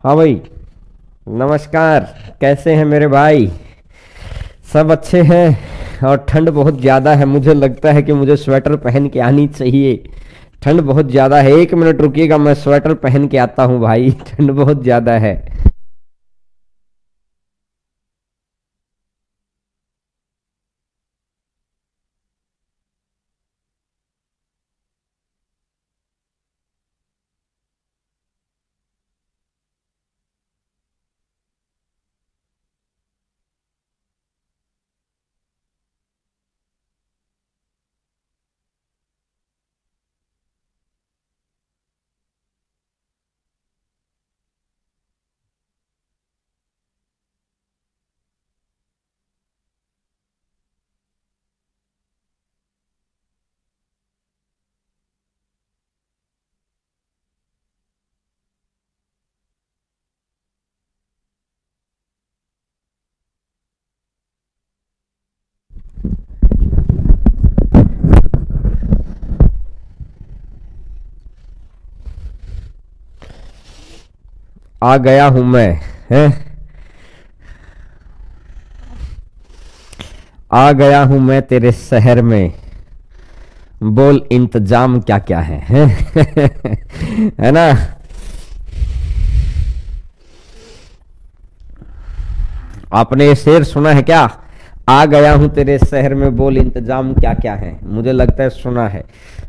हाँ भाई। नमस्कार। कैसे हैं मेरे भाई? सब अच्छे हैं। और ठंड बहुत ज़्यादा है, मुझे लगता है कि मुझे स्वेटर पहन के आनी चाहिए। ठंड बहुत ज़्यादा है, 1 मिनट रुकिएगा, मैं स्वेटर पहन के आता हूँ भाई। ठंड बहुत ज़्यादा है। आ गया हूँ मैं। हैं? आ गया हूँ मैं तेरे शहर में। बोल इंतजाम क्या क्या है? है ना? आपने ये शेर सुना है क्या? आ गया हूं तेरे शहर में, बोल इंतजाम क्या क्या है। मुझे लगता है सुना है।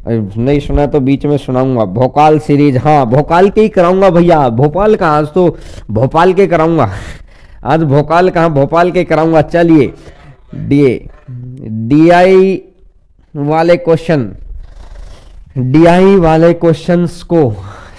नहीं सुना तो बीच में सुनाऊंगा। भोकाल सीरीज, हाँ भोकाल के ही कराऊंगा भैया। भोपाल का आज तो भोपाल के कराऊंगा। आज भोकाल कहाँ, भोपाल के कराऊंगा। चलिए, डी डीआई वाले क्वेश्चन, डीआई वाले क्वेश्चंस को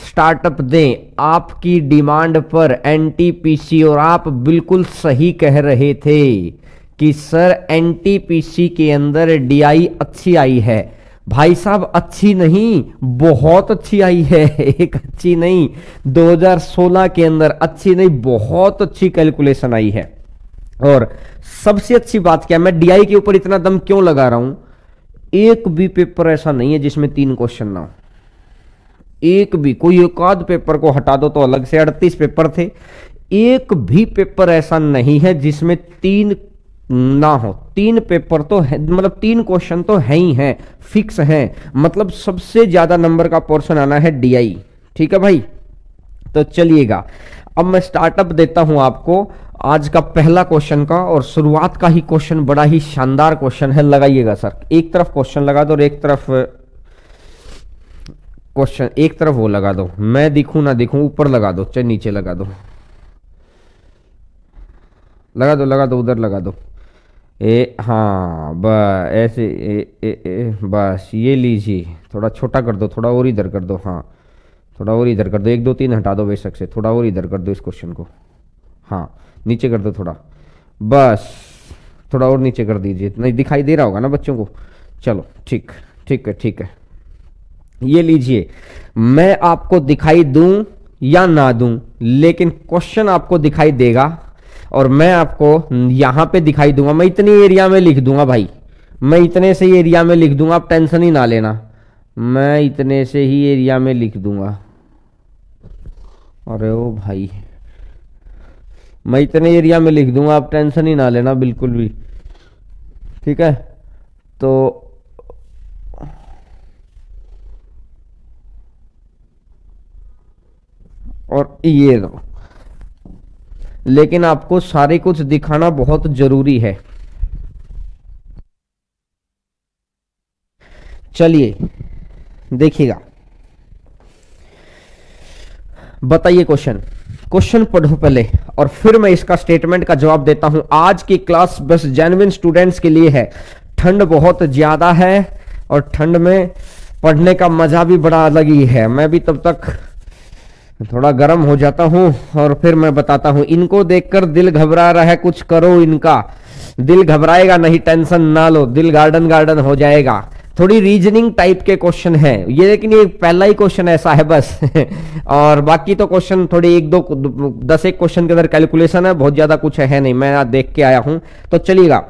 स्टार्टअप दें आपकी डिमांड पर एनटीपीसी। और आप बिल्कुल सही कह रहे थे कि सर एनटीपीसी के अंदर डीआई अच्छी आई है। भाई साहब अच्छी नहीं, बहुत अच्छी आई है। एक अच्छी नहीं, 2016 के अंदर अच्छी नहीं, बहुत अच्छी कैलकुलेशन आई है। और सबसे अच्छी बात क्या, मैं डीआई के ऊपर इतना दम क्यों लगा रहा हूं, एक भी पेपर ऐसा नहीं है जिसमें 3 क्वेश्चन ना हो। एक भी, कोई एक आध पेपर को हटा दो तो अलग से 38 पेपर थे। एक भी पेपर ऐसा नहीं है जिसमें 3 ना हो। 3 पेपर तो है, मतलब 3 क्वेश्चन तो है ही हैं, फिक्स हैं। मतलब सबसे ज्यादा नंबर का पोर्शन आना है डीआई। ठीक है भाई, तो चलिएगा अब मैं स्टार्टअप देता हूं आपको आज का पहला क्वेश्चन का। और शुरुआत का ही क्वेश्चन बड़ा ही शानदार क्वेश्चन है। लगाइएगा सर, एक तरफ क्वेश्चन लगा दो और एक तरफ क्वेश्चन, एक तरफ वो लगा दो। मैं दिखूं ना दिखूं, ऊपर लगा दो चाहे नीचे लगा दो, लगा दो लगा दो, उधर लगा दो। हाँ बस ऐसे बस ये लीजिए। थोड़ा छोटा कर दो, थोड़ा और इधर कर दो। हाँ थोड़ा और इधर कर दो, 1 2 3 हटा दो बेशक से, थोड़ा और इधर कर दो इस क्वेश्चन को। हाँ नीचे कर दो थोड़ा, बस थोड़ा और नीचे कर दीजिए। नहीं दिखाई दे रहा होगा ना बच्चों को? चलो ठीक, ठीक है ठीक है। ये लीजिए, मैं आपको दिखाई दूं या ना दूं, लेकिन क्वेश्चन आपको दिखाई देगा। और मैं आपको यहां पे दिखाई दूंगा, मैं इतनी एरिया में लिख दूंगा भाई। मैं इतने से ही एरिया में लिख दूंगा, आप टेंशन ही ना लेना। मैं इतने से ही एरिया में लिख दूंगा। अरे ओ भाई, मैं इतने एरिया में लिख दूंगा, आप टेंशन ही ना लेना बिल्कुल भी। ठीक है, तो और ये लो। लेकिन आपको सारे कुछ दिखाना बहुत जरूरी है। चलिए देखिएगा, बताइए क्वेश्चन। क्वेश्चन पढ़ो पहले और फिर मैं इसका स्टेटमेंट का जवाब देता हूं। आज की क्लास बस जेन्युइन स्टूडेंट्स के लिए है। ठंड बहुत ज्यादा है और ठंड में पढ़ने का मजा भी बड़ा अलग ही है। मैं भी तब तक थोड़ा गर्म हो जाता हूं और फिर मैं बताता हूं। इनको देखकर दिल घबरा रहा है, कुछ करो इनका। दिल घबराएगा नहीं, टेंशन ना लो, दिल गार्डन गार्डन हो जाएगा। थोड़ी रीजनिंग टाइप के क्वेश्चन है ये, लेकिन ये पहला ही क्वेश्चन ऐसा है बस। और बाकी तो क्वेश्चन थोड़े 1 2 10 एक क्वेश्चन के अंदर कैलकुलेशन है, बहुत ज्यादा कुछ है नहीं। मैं देख के आया हूं, तो चलिएगा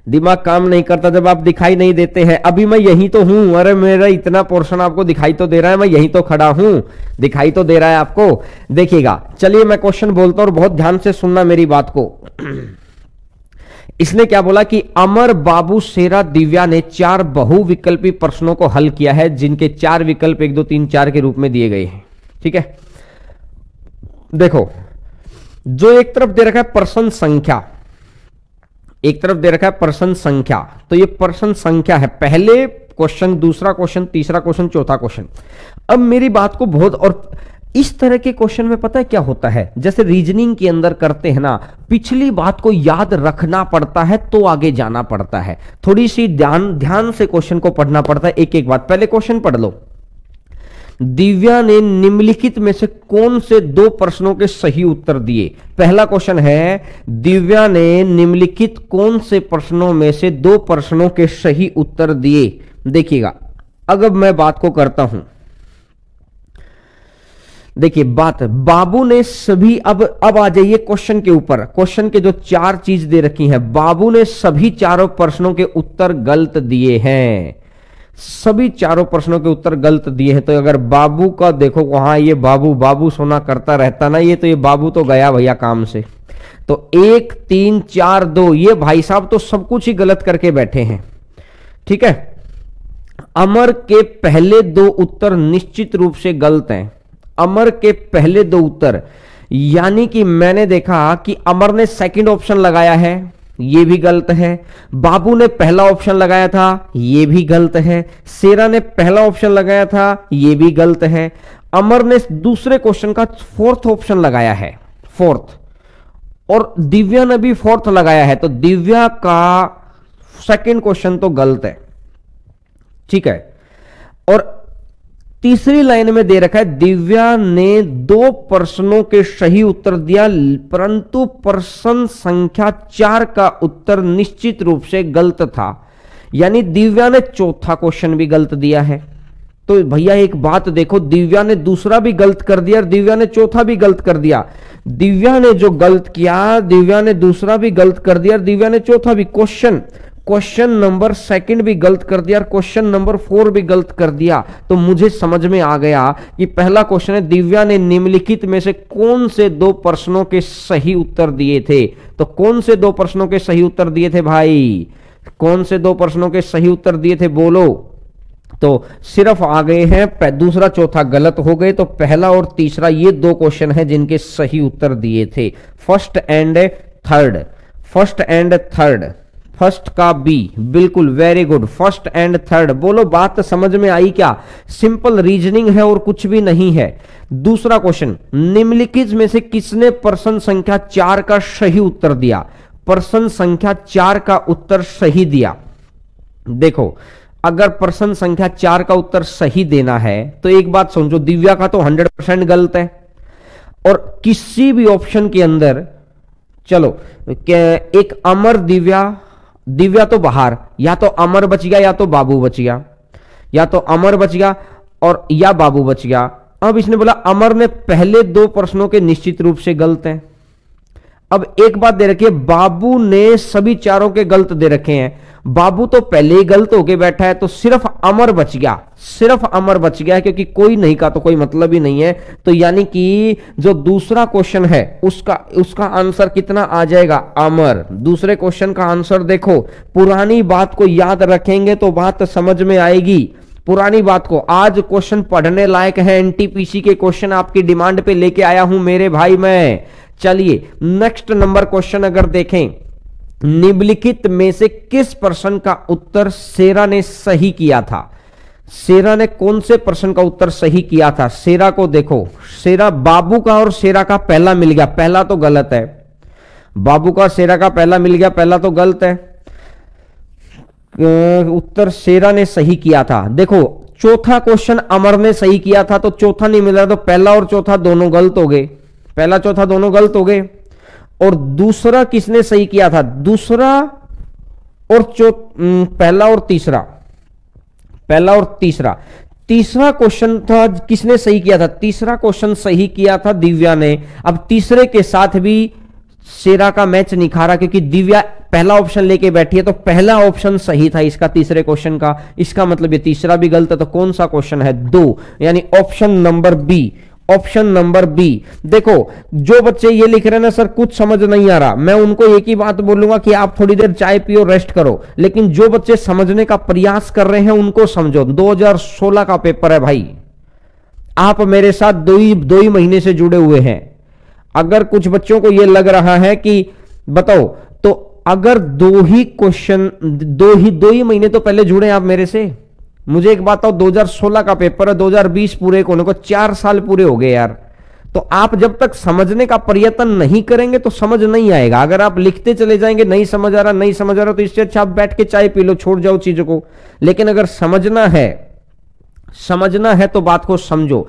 दिमाग काम नहीं करता जब आप दिखाई नहीं देते हैं। अभी मैं यही तो हूं, अरे मेरा इतना पोर्शन आपको दिखाई तो दे रहा है, मैं यही तो खड़ा हूं, दिखाई तो दे रहा है आपको। देखिएगा, चलिए मैं क्वेश्चन बोलता हूं और बहुत ध्यान से सुनना मेरी बात को। इसने क्या बोला कि अमर, बाबू, शेरा, दिव्या ने 4 बहुविकल्पी प्रश्नों को हल किया है, जिनके 4 विकल्प 1 2 3 4 के रूप में दिए गए हैं। ठीक है, देखो, जो एक तरफ दे रखा है प्रश्न संख्या, एक तरफ दे रखा है प्रश्न संख्या, तो ये प्रश्न संख्या है, पहले क्वेश्चन, दूसरा क्वेश्चन, तीसरा क्वेश्चन, चौथा क्वेश्चन। अब मेरी बात को बहुत, और इस तरह के क्वेश्चन में पता है क्या होता है, जैसे रीजनिंग के अंदर करते हैं ना, पिछली बात को याद रखना पड़ता है तो आगे जाना पड़ता है, थोड़ी सी ध्यान से क्वेश्चन को पढ़ना पड़ता है, एक एक बात। पहले क्वेश्चन पढ़ लो, दिव्या ने निम्नलिखित में से कौन से 2 प्रश्नों के सही उत्तर दिए। पहला क्वेश्चन है, दिव्या ने निम्नलिखित कौन से प्रश्नों में से 2 प्रश्नों के सही उत्तर दिए। देखिएगा, अगर मैं बात को करता हूं, देखिए बात, बाबू ने सभी, अब आ जाइए क्वेश्चन के ऊपर, क्वेश्चन के जो 4 चीज दे रखी हैं, बाबू ने सभी 4 प्रश्नों के उत्तर गलत दिए हैं, सभी 4 प्रश्नों के उत्तर गलत दिए हैं। तो अगर बाबू का देखो वहां, ये बाबू बाबू सोना करता रहता ना, ये तो ये बाबू तो गया भैया काम से। तो 1 3 4 2, ये भाई साहब तो सब कुछ ही गलत करके बैठे हैं। ठीक है, अमर के पहले 2 उत्तर निश्चित रूप से गलत हैं, अमर के पहले 2 उत्तर, यानी कि मैंने देखा कि अमर ने सेकंड ऑप्शन लगाया है, ये भी गलत है, बाबू ने पहला ऑप्शन लगाया था, ये भी गलत है, शेरा ने पहला ऑप्शन लगाया था, ये भी गलत है, अमर ने दूसरे क्वेश्चन का 4th ऑप्शन लगाया है, 4th, और दिव्या ने भी 4th लगाया है, तो दिव्या का सेकंड क्वेश्चन तो गलत है। ठीक है, और तीसरी लाइन में दे रखा है, दिव्या ने 2 प्रश्नों के सही उत्तर दिया, परंतु प्रश्न संख्या 4 का उत्तर निश्चित रूप से गलत था, यानी दिव्या ने चौथा क्वेश्चन भी गलत दिया है। तो भैया एक बात देखो, दिव्या ने दूसरा भी गलत कर दिया और दिव्या ने चौथा भी गलत कर दिया। दिव्या ने जो गलत किया, दिव्या ने दूसरा भी गलत कर दिया और दिव्या ने चौथा भी, क्वेश्चन नंबर 2 भी गलत कर दिया और क्वेश्चन नंबर 4 भी गलत कर दिया। तो मुझे समझ में आ गया कि पहला क्वेश्चन है, दिव्या ने निम्नलिखित में से कौन से 2 प्रश्नों के सही उत्तर दिए थे। तो कौन से 2 प्रश्नों के सही उत्तर दिए थे भाई, कौन से 2 प्रश्नों के सही उत्तर दिए थे बोलो। तो सिर्फ आ गए हैं, दूसरा चौथा गलत हो गए, तो पहला और तीसरा ये 2 क्वेश्चन है जिनके सही उत्तर दिए थे, फर्स्ट एंड थर्ड। फर्स्ट का बी, बिल्कुल very good, first and third. बोलो बात समझ में आई क्या? सिंपल रीजनिंग है और कुछ भी नहीं है। दूसरा क्वेश्चन, निम्नलिखित में से किसने प्रश्न संख्या 4 का सही उत्तर दिया? प्रश्न संख्या 4 का उत्तर सही दिया। देखो अगर प्रश्न संख्या 4 का उत्तर सही देना है तो एक बात समझो, दिव्या का तो 100% गलत है, और किसी भी ऑप्शन के अंदर चलो एक अमर दिव्या तो बाहर, या तो अमर बच गया या तो बाबू बच गया, या तो अमर बच गया और या बाबू बच गया। अब इसने बोला अमर ने पहले 2 प्रश्नों के निश्चित रूप से गलत हैं। अब एक बात दे रखी है, बाबू ने सभी 4 के गलत दे रखे हैं, बाबू तो पहले ही गलत होके बैठा है, तो सिर्फ अमर बच गया, सिर्फ अमर बच गया, क्योंकि कोई नहीं का तो कोई मतलब ही नहीं है। तो यानी कि जो दूसरा क्वेश्चन है उसका आंसर कितना आ जाएगा? अमर। दूसरे क्वेश्चन का आंसर देखो, पुरानी बात को याद रखेंगे तो बात समझ में आएगी। पुरानी बात को, आज क्वेश्चन पढ़ने लायक है, एनटीपीसी के क्वेश्चन आपकी डिमांड पे लेके आया हूं मेरे भाई मैं। चलिए नेक्स्ट नंबर क्वेश्चन अगर देखें, निम्नलिखित में से किस प्रश्न का उत्तर शेरा ने सही किया था? शेरा ने कौन से प्रश्न का उत्तर सही किया था? शेरा को देखो, शेरा, बाबू का और शेरा का पहला मिल गया, पहला तो गलत है। बाबू का शेरा का पहला मिल गया, पहला तो गलत है। उत्तर शेरा ने सही किया था। देखो चौथा क्वेश्चन अमर ने सही किया था, तो चौथा नहीं मिला, तो पहला और चौथा दोनों गलत हो गए, पहला चौथा दोनों गलत हो गए। और दूसरा किसने सही किया था? दूसरा और पहला और तीसरा, पहला और तीसरा। तीसरा क्वेश्चन था किसने सही किया था? तीसरा क्वेश्चन सही किया था दिव्या ने। अब तीसरे के साथ भी शेरा का मैच नहीं खा रहा, क्योंकि दिव्या पहला ऑप्शन लेके बैठी है, तो पहला ऑप्शन सही था इसका तीसरे क्वेश्चन का, इसका मतलब ये तीसरा भी गलत है। तो कौन सा क्वेश्चन है? 2, यानी option number B. Option number B. देखो जो बच्चे ये लिख रहे हैं ना सर कुछ समझ नहीं आ रहा, मैं उनको एक ही बात बोलूंगा कि आप थोड़ी देर चाय पियो, रेस्ट करो, लेकिन जो बच्चे समझने का प्रयास कर रहे हैं उनको समझो। 2016 का पेपर है भाई, आप मेरे साथ दो ही महीने से जुड़े हुए हैं। अगर कुछ बच्चों को यह लग रहा है कि बताओ, तो अगर दो ही महीने तो पहले जुड़े आप मेरे से, मुझे एक बात बताओ, 2016 का पेपर है, 2020 पूरे होने को 4 साल पूरे हो गए यार। तो आप जब तक समझने का प्रयत्न नहीं करेंगे तो समझ नहीं आएगा। अगर आप लिखते चले जाएंगे नहीं समझ आ रहा, तो इससे अच्छा आप बैठ के चाय पी लो, छोड़ जाओ चीजों को। लेकिन अगर समझना है तो बात को समझो।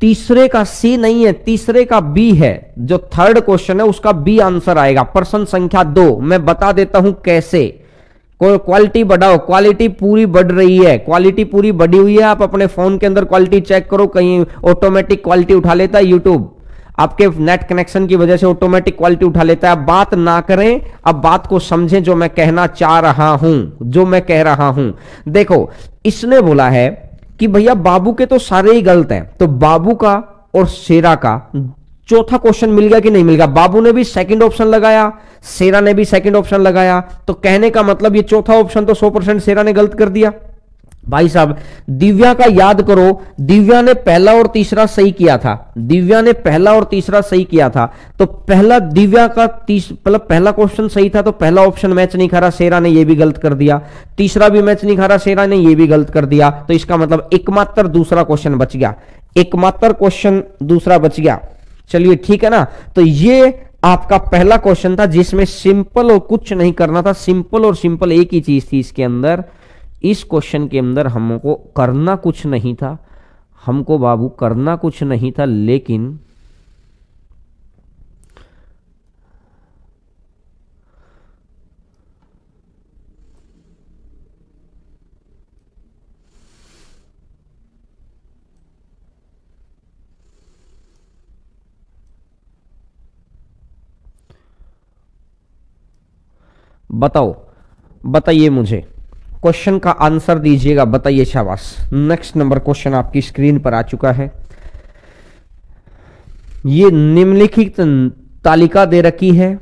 तीसरे का सी नहीं है, तीसरे का बी है। जो थर्ड क्वेश्चन है उसका बी आंसर आएगा, प्रश्न संख्या 2। मैं बता देता हूं कैसे। क्वालिटी बढ़ाओ, क्वालिटी पूरी बढ़ रही है, क्वालिटी पूरी बढ़ी हुई है। आप अपने फोन के अंदर क्वालिटी चेक करो, कहीं ऑटोमेटिक क्वालिटी उठा लेता है यूट्यूब, आपके नेट कनेक्शन की वजह से ऑटोमेटिक क्वालिटी उठा लेता है। अब बात ना करें, अब बात को समझें जो मैं कहना चाह रहा हूं, जो मैं कह रहा हूं। देखो इसने बोला है कि भैया बाबू के तो सारे ही गलत हैं, तो बाबू का और शेरा का चौथा क्वेश्चन मिल गया कि नहीं मिल गया? बाबू ने भी सेकंड ऑप्शन लगाया, शेरा ने भी सेकंड ऑप्शन लगाया, तो कहने का मतलब ये चौथा ऑप्शन तो 100% शेरा ने गलत कर दिया। भाई साहब दिव्या का याद करो, दिव्या ने पहला और तीसरा सही किया था, दिव्या ने पहला और तीसरा सही किया था। तो पहला दिव्या का मतलब पहला क्वेश्चन सही था, तो पहला ऑप्शन मैच नहीं खा रहा, शेरा ने यह भी गलत कर दिया। तीसरा भी मैच नहीं खा रहा, शेरा ने यह भी गलत कर दिया। तो इसका मतलब एकमात्र दूसरा क्वेश्चन बच गया, एकमात्र क्वेश्चन दूसरा बच गया। चलिए ठीक है ना। तो ये आपका पहला क्वेश्चन था जिसमें सिंपल और कुछ नहीं करना था, सिंपल और सिंपल एक ही चीज थी इसके अंदर। इस क्वेश्चन के अंदर हमको करना कुछ नहीं था, हमको बाबू करना कुछ नहीं था, लेकिन बताइए मुझे, क्वेश्चन का आंसर दीजिएगा, बताइए। शाबाश। नेक्स्ट नंबर क्वेश्चन आपकी स्क्रीन पर आ चुका है। ये निम्नलिखित तालिका दे रखी है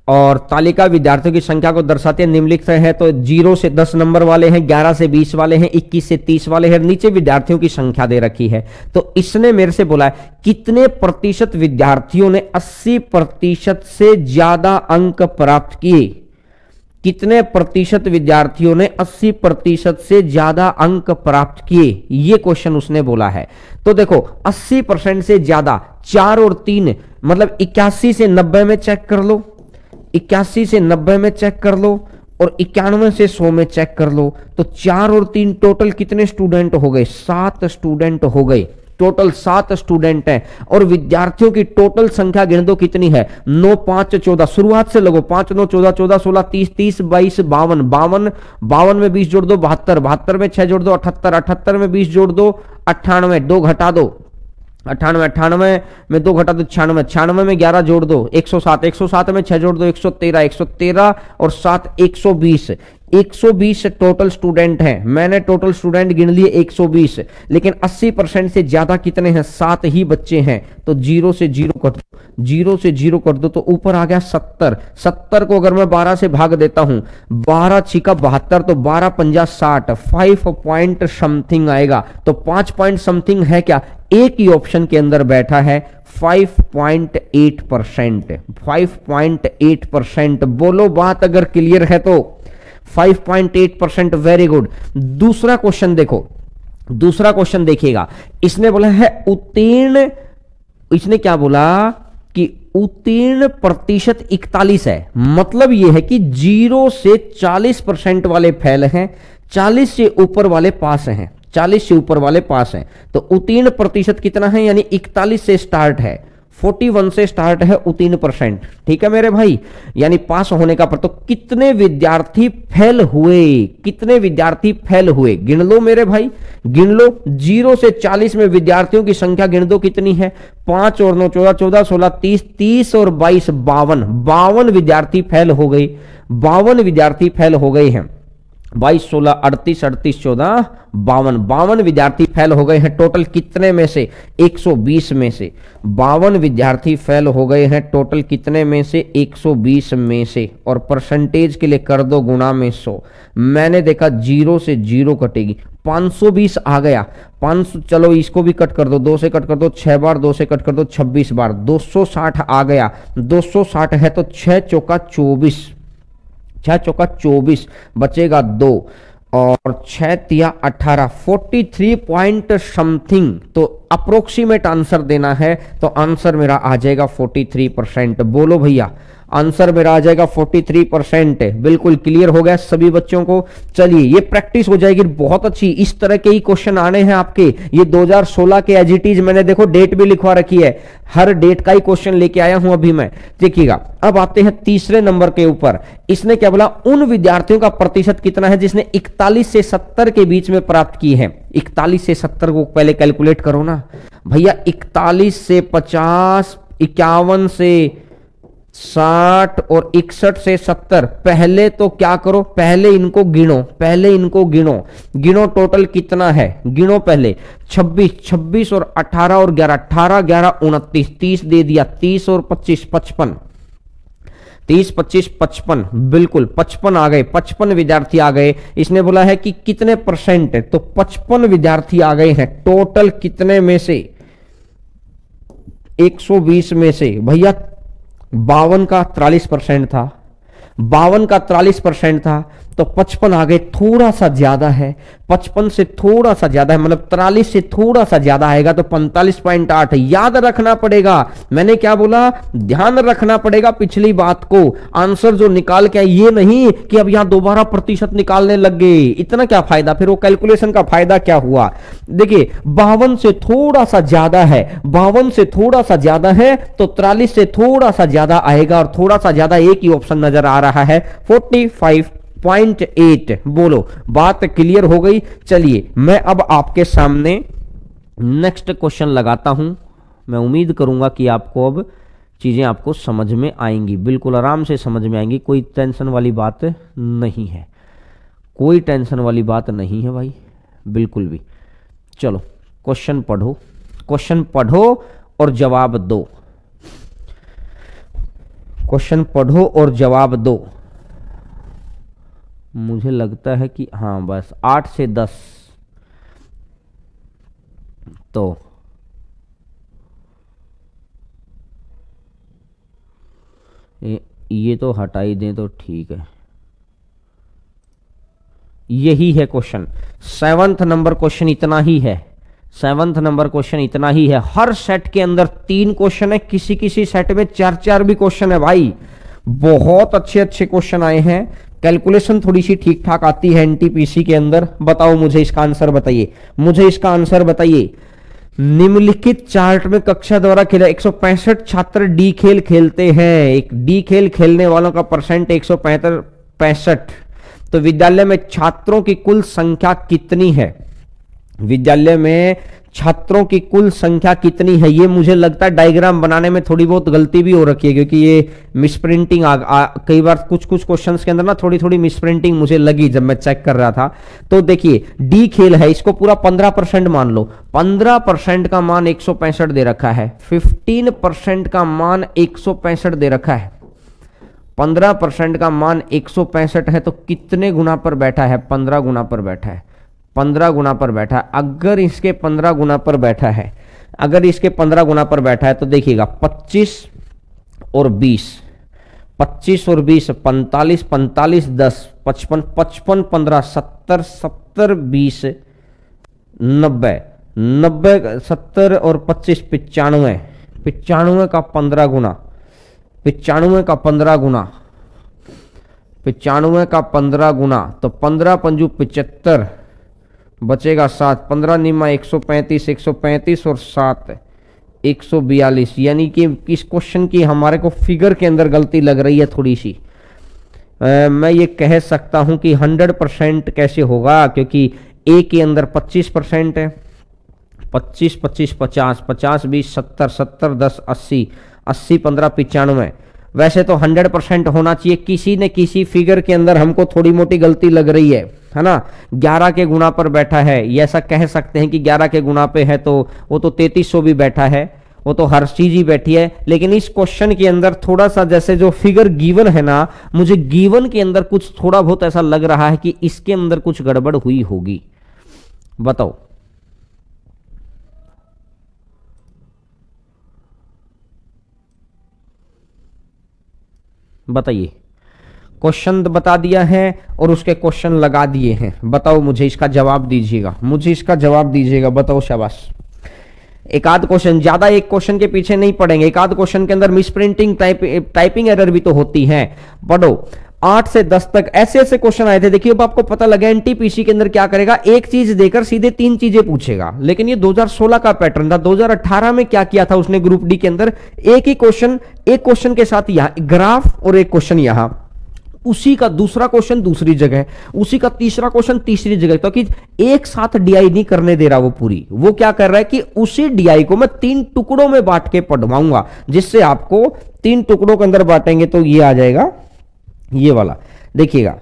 और तालिका विद्यार्थियों की संख्या को दर्शाते हैं। निम्नलिखित है तो 0 से 10 नंबर वाले हैं, 11 से 20 वाले हैं, 21 से 30 वाले हैं। नीचे विद्यार्थियों की संख्या दे रखी है। तो इसने मेरे से बोला है कितने प्रतिशत विद्यार्थियों ने 80% से ज्यादा अंक प्राप्त किए, कितने प्रतिशत विद्यार्थियों ने 80% से ज्यादा अंक प्राप्त किए, ये क्वेश्चन उसने बोला है। तो देखो 80% से ज्यादा, 4 और 3 मतलब 81 से 90 में चेक कर लो, 81 से 90 में चेक कर लो और 91 से 100 में चेक कर लो। तो 4 और 3 टोटल कितने स्टूडेंट हो गए? 7 स्टूडेंट हो गए। टोटल 7 स्टूडेंट हैं। और विद्यार्थियों की टोटल संख्या गिन दो कितनी है? 9 5 14, शुरुआत से लगो, 5 9 14, 14 16 30, 30 22 52, 52 में 20 जोड़ दो 72, 72 में 6 जोड़ दो 78, 78 में 20 जोड़ दो 98, 2 घटा दो 98, 98 में 2 घटा दो 96, 96 में 11 जोड़ दो 107, 107 में 6 जोड़ दो 113, 113 और 7 120, 120 टोटल स्टूडेंट हैं। मैंने टोटल स्टूडेंट गिन लिए 120, लेकिन 80% से ज्यादा कितने हैं? 7 ही बच्चे हैं। तो 0 से 0 कर दो, 0 से 0 कर दो, तो ऊपर आ गया 70। 70 को अगर मैं 12 से भाग देता हूं, 12 छिका 72, तो 12 पंजा 60, 5 पॉइंट समथिंग आएगा। तो 5 पॉइंट समथिंग है क्या? एक ही ऑप्शन के अंदर बैठा है 5.8%, 5.8%। बोलो बात अगर क्लियर है तो 5.8%। Very good. दूसरा क्वेश्चन देखो, दूसरा क्वेश्चन देखिएगा। इसने बोला है उत्तीर्ण, इसने क्या बोला कि उत्तीर्ण प्रतिशत 41 है। मतलब यह है कि 0 से 40% वाले फेल हैं, 40 से ऊपर वाले पास हैं, 40 से ऊपर वाले पास हैं। तो उत्तीर्ण प्रतिशत कितना है? यानी 41 से स्टार्ट है, 41 से स्टार्ट है, उत्तीर्ण %। ठीक है मेरे भाई, यानी पास होने का। पर तो कितने विद्यार्थी फेल हुए, कितने विद्यार्थी फेल हुए, गिन लो मेरे भाई, गिन लो। 0 से 40 में विद्यार्थियों की संख्या गिन दो कितनी है। 5 और 9 14, 14 16 30, 30 और 22 52, 52 विद्यार्थी फेल हो गए, 52 विद्यार्थी फेल हो गए हैं। 22 16 38 38 14 52, 52 विद्यार्थी फेल हो गए हैं। टोटल कितने में से, 120 में से 52 विद्यार्थी फेल हो गए हैं। टोटल कितने में से, 120 में से। और परसेंटेज के लिए कर दो गुणा में 100। मैंने देखा 0 से 0 कटेगी, 520 आ गया। 500, चलो इसको भी कट कर दो, 2 से कट कर दो 6 बार, 2 से कट कर दो 26 बार, 260 आ गया। 260 है तो 6 चौका 24, 6 चौका 24, बचेगा 2 और 6 तिया 18, 43 पॉइंट समथिंग। तो अप्रोक्सीमेट आंसर देना है तो आंसर मेरा आ जाएगा 43%। बोलो भैया, आंसर मेरा आ जाएगा 43%। बिल्कुल क्लियर हो गया सभी बच्चों को। चलिए ये प्रैक्टिस हो जाएगी बहुत अच्छी। इस तरह के ही क्वेश्चन आने हैं आपके। ये 2016 के एज इट इज, मैंने देखो डेट भी लिखवा रखी है, हर डेट का ही क्वेश्चन लेके आया हूं अभी मैं। देखिएगा, अब आते हैं तीसरे नंबर के ऊपर। इसने क्या बोला, उन विद्यार्थियों का प्रतिशत कितना है जिसने 41 से 70 के बीच में प्राप्त की है। 41 से 70 को पहले कैलकुलेट करो ना भैया। 41 से 50, 51 से 60 और 61 से 70। पहले तो क्या करो, पहले इनको गिनो, पहले इनको गिनो। गिनो टोटल कितना है, गिनो पहले। 26, 26 और 18 और 11, 18 11 29, 30 दे दिया। 30 और 25 55, 30 25 55, बिल्कुल 55 आ गए। 55 विद्यार्थी आ गए। इसने बोला है कि कितने परसेंट है, तो 55 विद्यार्थी आ गए हैं। टोटल कितने में से, 120 में से। भैया 52 का 43% था, 52 का 43% था, तो 55 आ गए। थोड़ा सा ज्यादा है, 55 से थोड़ा सा ज्यादा है, मतलब 43 से थोड़ा सा ज्यादा आएगा तो 45.8। याद रखना पड़ेगा, मैंने क्या बोला, ध्यान रखना पड़ेगा पिछली बात को। आंसर जो निकाल के, ये नहीं कि अब यहां दोबारा प्रतिशत निकालने लग गए, इतना क्या फायदा, फिर वो कैलकुलेशन का फायदा क्या हुआ। देखिए 52 से थोड़ा सा ज्यादा है, 52 से थोड़ा सा ज्यादा है तो 43 से थोड़ा सा ज्यादा आएगा, और थोड़ा सा ज्यादा एक ही ऑप्शन नजर आ रहा है, 45.8। बोलो, बात क्लियर हो गई। चलिए मैं अब आपके सामने नेक्स्ट क्वेश्चन लगाता हूं। मैं उम्मीद करूंगा कि आपको अब चीजें आपको समझ में आएंगी, बिल्कुल आराम से समझ में आएंगी। कोई टेंशन वाली बात नहीं है, कोई टेंशन वाली बात नहीं है भाई, बिल्कुल भी। चलो क्वेश्चन पढ़ो, क्वेश्चन पढ़ो और जवाब दो। क्वेश्चन पढ़ो और जवाब दो। मुझे लगता है कि हाँ बस 8 से 10 तो ये तो हटा ही दें तो ठीक है। यही है क्वेश्चन, 7th नंबर क्वेश्चन इतना ही है, 7th नंबर क्वेश्चन इतना ही है। हर सेट के अंदर 3 क्वेश्चन है, किसी किसी सेट में 4-4 भी क्वेश्चन है भाई। बहुत अच्छे अच्छे क्वेश्चन आए हैं। कैलकुलेशन थोड़ी सी ठीक ठाक आती है एनटीपीसी के अंदर। बताओ मुझे इसका आंसर बताइए, मुझे इसका आंसर बताइए। निम्नलिखित चार्ट में कक्षा द्वारा खेला 165 छात्र डी खेल खेलते हैं। एक डी खेल खेलने वालों का परसेंट 165। तो विद्यालय में छात्रों की कुल संख्या कितनी है, विद्यालय में छात्रों की कुल संख्या कितनी है। ये मुझे लगता है डायग्राम बनाने में थोड़ी बहुत गलती भी हो रखी है, क्योंकि ये मिसप्रिंटिंग कई बार कुछ कुछ क्वेश्चंस के अंदर ना थोड़ी थोड़ी मिसप्रिंटिंग मुझे लगी जब मैं चेक कर रहा था। तो देखिए डी खेल है, इसको पूरा 15% मान लो। 15% का मान 165 दे रखा है, 15% का मान 165 दे रखा है। 15% का मान 165 है तो कितने गुना पर बैठा है, 15 गुना पर बैठा है, 15 गुना पर बैठा है। अगर इसके 15 गुना पर बैठा है, अगर इसके 15 गुना पर बैठा है तो देखिएगा 25 और 20, 25 और 20 45, 45 10 55, 55 15 70, 70 20 90, 90 70 और 25 95, 95 का 15 गुना, 95 का 15 गुना, 95 का 15 गुना, तो 15 पंजू 75, बचेगा 7, 15 निमा 135, 135 और 7 142, यानी कि इस क्वेश्चन की हमारे को फिगर के अंदर गलती लग रही है थोड़ी सी। मैं ये कह सकता हूं कि 100% कैसे होगा, क्योंकि ए के अंदर 25% है, 25 25 50 50 20 70 70 10 80 80 15 95। वैसे तो 100% होना चाहिए, किसी न किसी फिगर के अंदर हमको थोड़ी मोटी गलती लग रही है ना। 11 के गुणा पर बैठा है, ये ऐसा कह सकते हैं कि 11 के गुणा पे है, तो वो तो 3300 भी बैठा है, वो तो हर चीज ही बैठी है। लेकिन इस क्वेश्चन के अंदर थोड़ा सा, जैसे जो फिगर गिवन है ना, मुझे गिवन के अंदर कुछ थोड़ा बहुत ऐसा लग रहा है कि इसके अंदर कुछ गड़बड़ हुई होगी। बताओ, बताइए। क्वेश्चन बता दिया है और उसके क्वेश्चन लगा दिए हैं, बताओ मुझे इसका जवाब दीजिएगा, मुझे इसका जवाब दीजिएगा, बताओ। शाबाश। एक आध क्वेश्चन, ज्यादा एक क्वेश्चन के पीछे नहीं पड़ेंगे, एक आध क्वेश्चन के अंदर मिस प्रिंटिंग टाइपिंग एरर भी तो होती है। पढ़ो 8 से 10 तक ऐसे ऐसे क्वेश्चन आए थे। देखिए अब आपको पता लगा एनटीपीसी के अंदर क्या करेगा, एक चीज देकर सीधे 3 चीजें पूछेगा। लेकिन ये 2016 का पैटर्न था। 2018 में क्या किया था उसने ग्रुप डी के अंदर, एक ही क्वेश्चन, एक क्वेश्चन के साथ यहां ग्राफ और एक क्वेश्चन यहां, उसी का दूसरा क्वेश्चन दूसरी जगह, उसी का तीसरा क्वेश्चन तीसरी जगह, तो कि एक साथ डीआई नहीं करने दे रहा वो पूरी। वो क्या कर रहा है कि उसी डीआई को मैं 3 टुकड़ों में बांट के पढ़वाऊंगा, जिससे आपको 3 टुकड़ों के अंदर बांटेंगे तो ये आ जाएगा ये वाला, देखिएगा।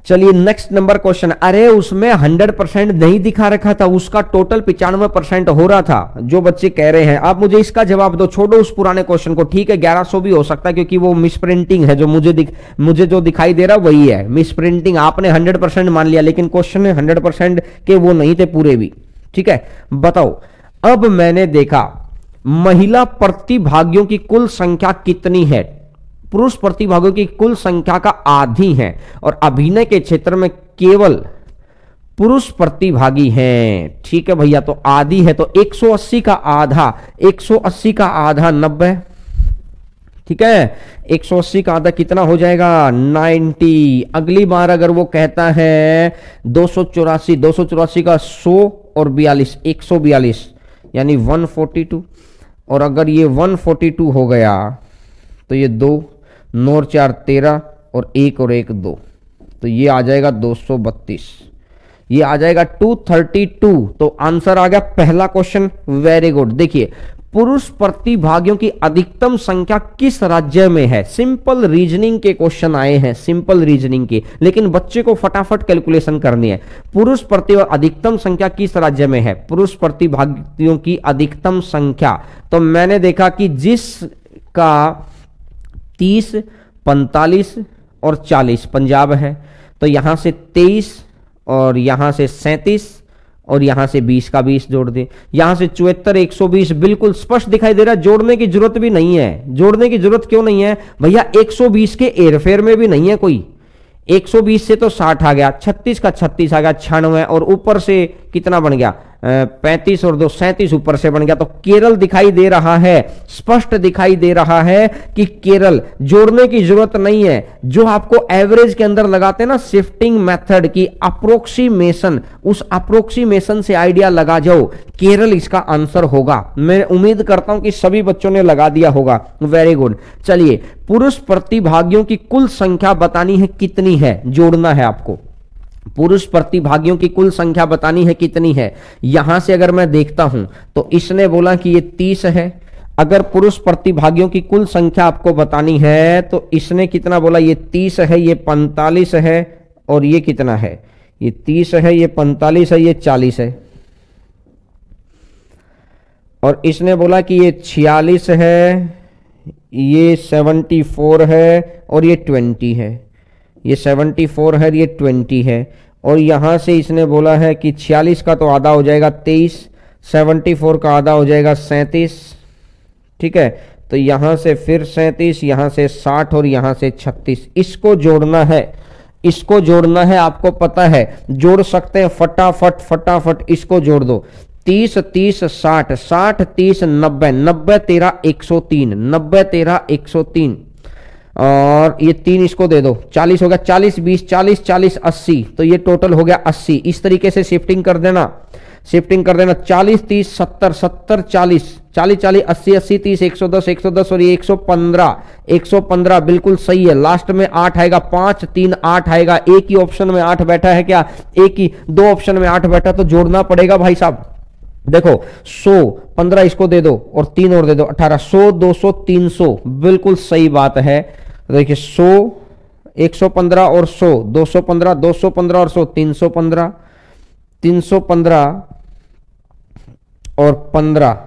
चलिए नेक्स्ट नंबर क्वेश्चन। अरे उसमें 100% नहीं दिखा रखा था, उसका टोटल 95% हो रहा था। जो बच्चे कह रहे हैं आप मुझे इसका जवाब दो, छोड़ो उस पुराने क्वेश्चन को। ठीक है 1100 भी हो सकता है, क्योंकि वो मिसप्रिंटिंग है, जो मुझे जो दिखाई दे रहा वही है मिसप्रिंटिंग। आपने 100% मान लिया, लेकिन क्वेश्चन में 100% के वो नहीं थे पूरे भी। ठीक है बताओ। अब मैंने देखा महिला प्रतिभागियों की कुल संख्या कितनी है, पुरुष प्रतिभागियों की कुल संख्या का आधी है, और अभिनय के क्षेत्र में केवल पुरुष प्रतिभागी हैं। ठीक है भैया, तो आधी है, तो 180 का आधा, 180 का आधा 90। ठीक है 180 का आधा कितना हो जाएगा, 90। अगली बार अगर वो कहता है 284, 284 का 100 और 42, 142 यानी 142, और अगर ये 142 हो गया तो ये 2 9 और 4 13 और 1 और 1 2, तो ये आ जाएगा 232, ये आ जाएगा 232। तो आंसर आ गया पहला क्वेश्चन। Very good. देखिए पुरुष प्रतिभागियों की अधिकतम संख्या किस राज्य में है। सिंपल रीजनिंग के क्वेश्चन आए हैं, सिंपल रीजनिंग के, लेकिन बच्चे को फटाफट कैलकुलेशन करनी है। पुरुष प्रतिभा अधिकतम संख्या किस राज्य में है, पुरुष प्रतिभागियों की अधिकतम संख्या। तो मैंने देखा कि जिसका 30 45 और 40 पंजाब है, तो यहां से 23 और यहां से 37 और यहां से 20 का 20 जोड़ दे, यहां से 74 120 बिल्कुल स्पष्ट दिखाई दे रहा है। जोड़ने की जरूरत भी नहीं है, जोड़ने की जरूरत क्यों नहीं है भैया, 120 के एरफेर में भी नहीं है कोई। 120 से तो 60 आ गया, 36 का 36 आ गया 96, और ऊपर से कितना बन गया 35 और 2 37 ऊपर से बन गया। तो केरल दिखाई दे रहा है, स्पष्ट दिखाई दे रहा है कि केरल। जोड़ने की जरूरत नहीं है, जो आपको एवरेज के अंदर लगाते हैं ना शिफ्टिंग मेथड की अप्रोक्सीमेशन, उस अप्रोक्सीमेशन से आइडिया लगा जाओ, केरल इसका आंसर होगा। मैं उम्मीद करता हूं कि सभी बच्चों ने लगा दिया होगा। Very good. चलिए पुरुष प्रतिभागियों की कुल संख्या बतानी है कितनी है, जोड़ना है आपको। पुरुष प्रतिभागियों की कुल संख्या बतानी है कितनी है। यहां से अगर मैं देखता हूं तो इसने बोला कि ये 30 है। अगर पुरुष प्रतिभागियों की कुल संख्या आपको बतानी है तो इसने कितना बोला, ये 30 है, ये 45 है, और ये कितना है, ये 30 है, ये 45 है, ये 40 है, और इसने बोला कि ये 46 है, ये 74 है, और ये 20 है, ये 74 है, ये 20 है, और यहां से इसने बोला है कि 46 का तो आधा हो जाएगा 23, 74 का आधा हो जाएगा 37। ठीक है, तो यहां से फिर 37, यहां से 60 और यहां से 36। इसको जोड़ना है, इसको जोड़ना है, आपको पता है जोड़ सकते हैं फटाफट फटाफट। इसको जोड़ दो, 30 30 60, 60 30 90, 90 13 103, 90 13 103, और ये 3 इसको दे दो, 40 हो गया, 40 20 40 40 80, तो ये टोटल हो गया 80। इस तरीके से शिफ्टिंग कर देना, शिफ्टिंग कर देना, 40 30 70 70 40 40 40 80 80 30 110 110 और ये 115 115 बिल्कुल सही है। लास्ट में 8 आएगा, 5 3 8 आएगा। एक ही ऑप्शन में 8 बैठा है क्या? एक ही, 2 ऑप्शन में 8 बैठा तो जोड़ना पड़ेगा भाई साहब। देखो 100 15 इसको दे दो और 3 और दे दो, 18 100 200 300 बिल्कुल सही बात है। देखिए 100 115 और 100 215 215 और 100 315 315 और 15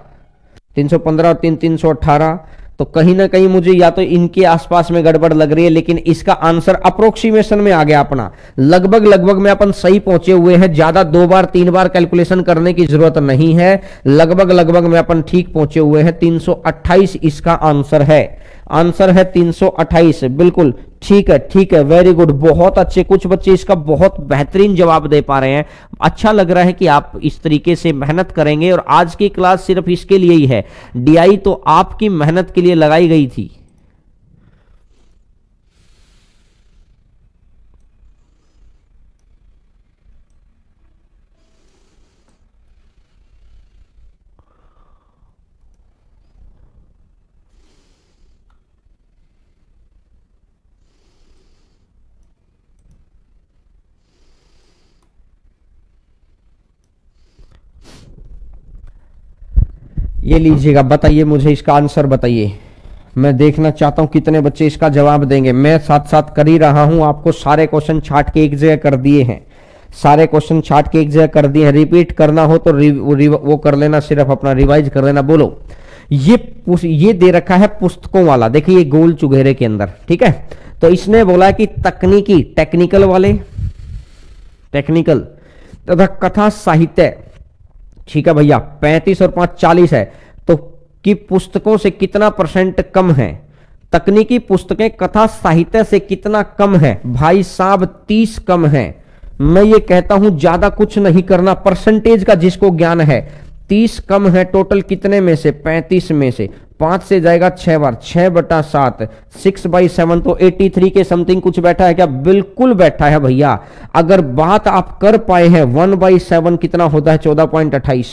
315 और 3 318। तो कहीं ना कहीं मुझे या तो इनके आसपास में गड़बड़ लग रही है, लेकिन इसका आंसर अप्रोक्सीमेशन में आ गया अपना, लगभग लगभग में अपन सही पहुंचे हुए हैं। ज्यादा 2 बार 3 बार कैलकुलेशन करने की जरूरत नहीं है, लगभग लगभग में अपन ठीक पहुंचे हुए हैं। 328 इसका आंसर है, आंसर है 328 बिल्कुल ठीक है, ठीक है, वेरी गुड, बहुत अच्छे। कुछ बच्चे इसका बहुत बेहतरीन जवाब दे पा रहे हैं। अच्छा लग रहा है कि आप इस तरीके से मेहनत करेंगे और आज की क्लास सिर्फ इसके लिए ही है। डीआई तो आपकी मेहनत के लिए लगाई गई थी। ये लीजिएगा, बताइए मुझे इसका आंसर बताइए। मैं देखना चाहता हूं कितने बच्चे इसका जवाब देंगे। मैं साथ साथ कर ही रहा हूं, आपको सारे क्वेश्चन छाट के एक जगह कर दिए हैं, सारे क्वेश्चन छाट के एक जगह कर दिए हैं। रिपीट करना हो तो वो कर लेना, सिर्फ अपना रिवाइज कर लेना। बोलो, ये दे रखा है पुस्तकों वाला, देखिए ये गोल चुगेरे के अंदर, ठीक है। तो इसने बोला कि तकनीकी, टेक्निकल वाले, टेक्निकल तथा कथा साहित्य, ठीक है भैया, 35 और 5 40 है, तो कि पुस्तकों से कितना % कम है? तकनीकी पुस्तकें कथा साहित्य से कितना कम है? भाई साहब 30 कम है। मैं ये कहता हूं ज्यादा कुछ नहीं करना, परसेंटेज का जिसको ज्ञान है, 30 कम है टोटल कितने में से? 35 में से 5 से जाएगा 6 बार, 6/7 6/7, तो 83 के समथिंग कुछ बैठा है क्या? बिल्कुल बैठा है भैया। अगर बात आप कर पाए हैं, 1/7 कितना होता है? 14.28,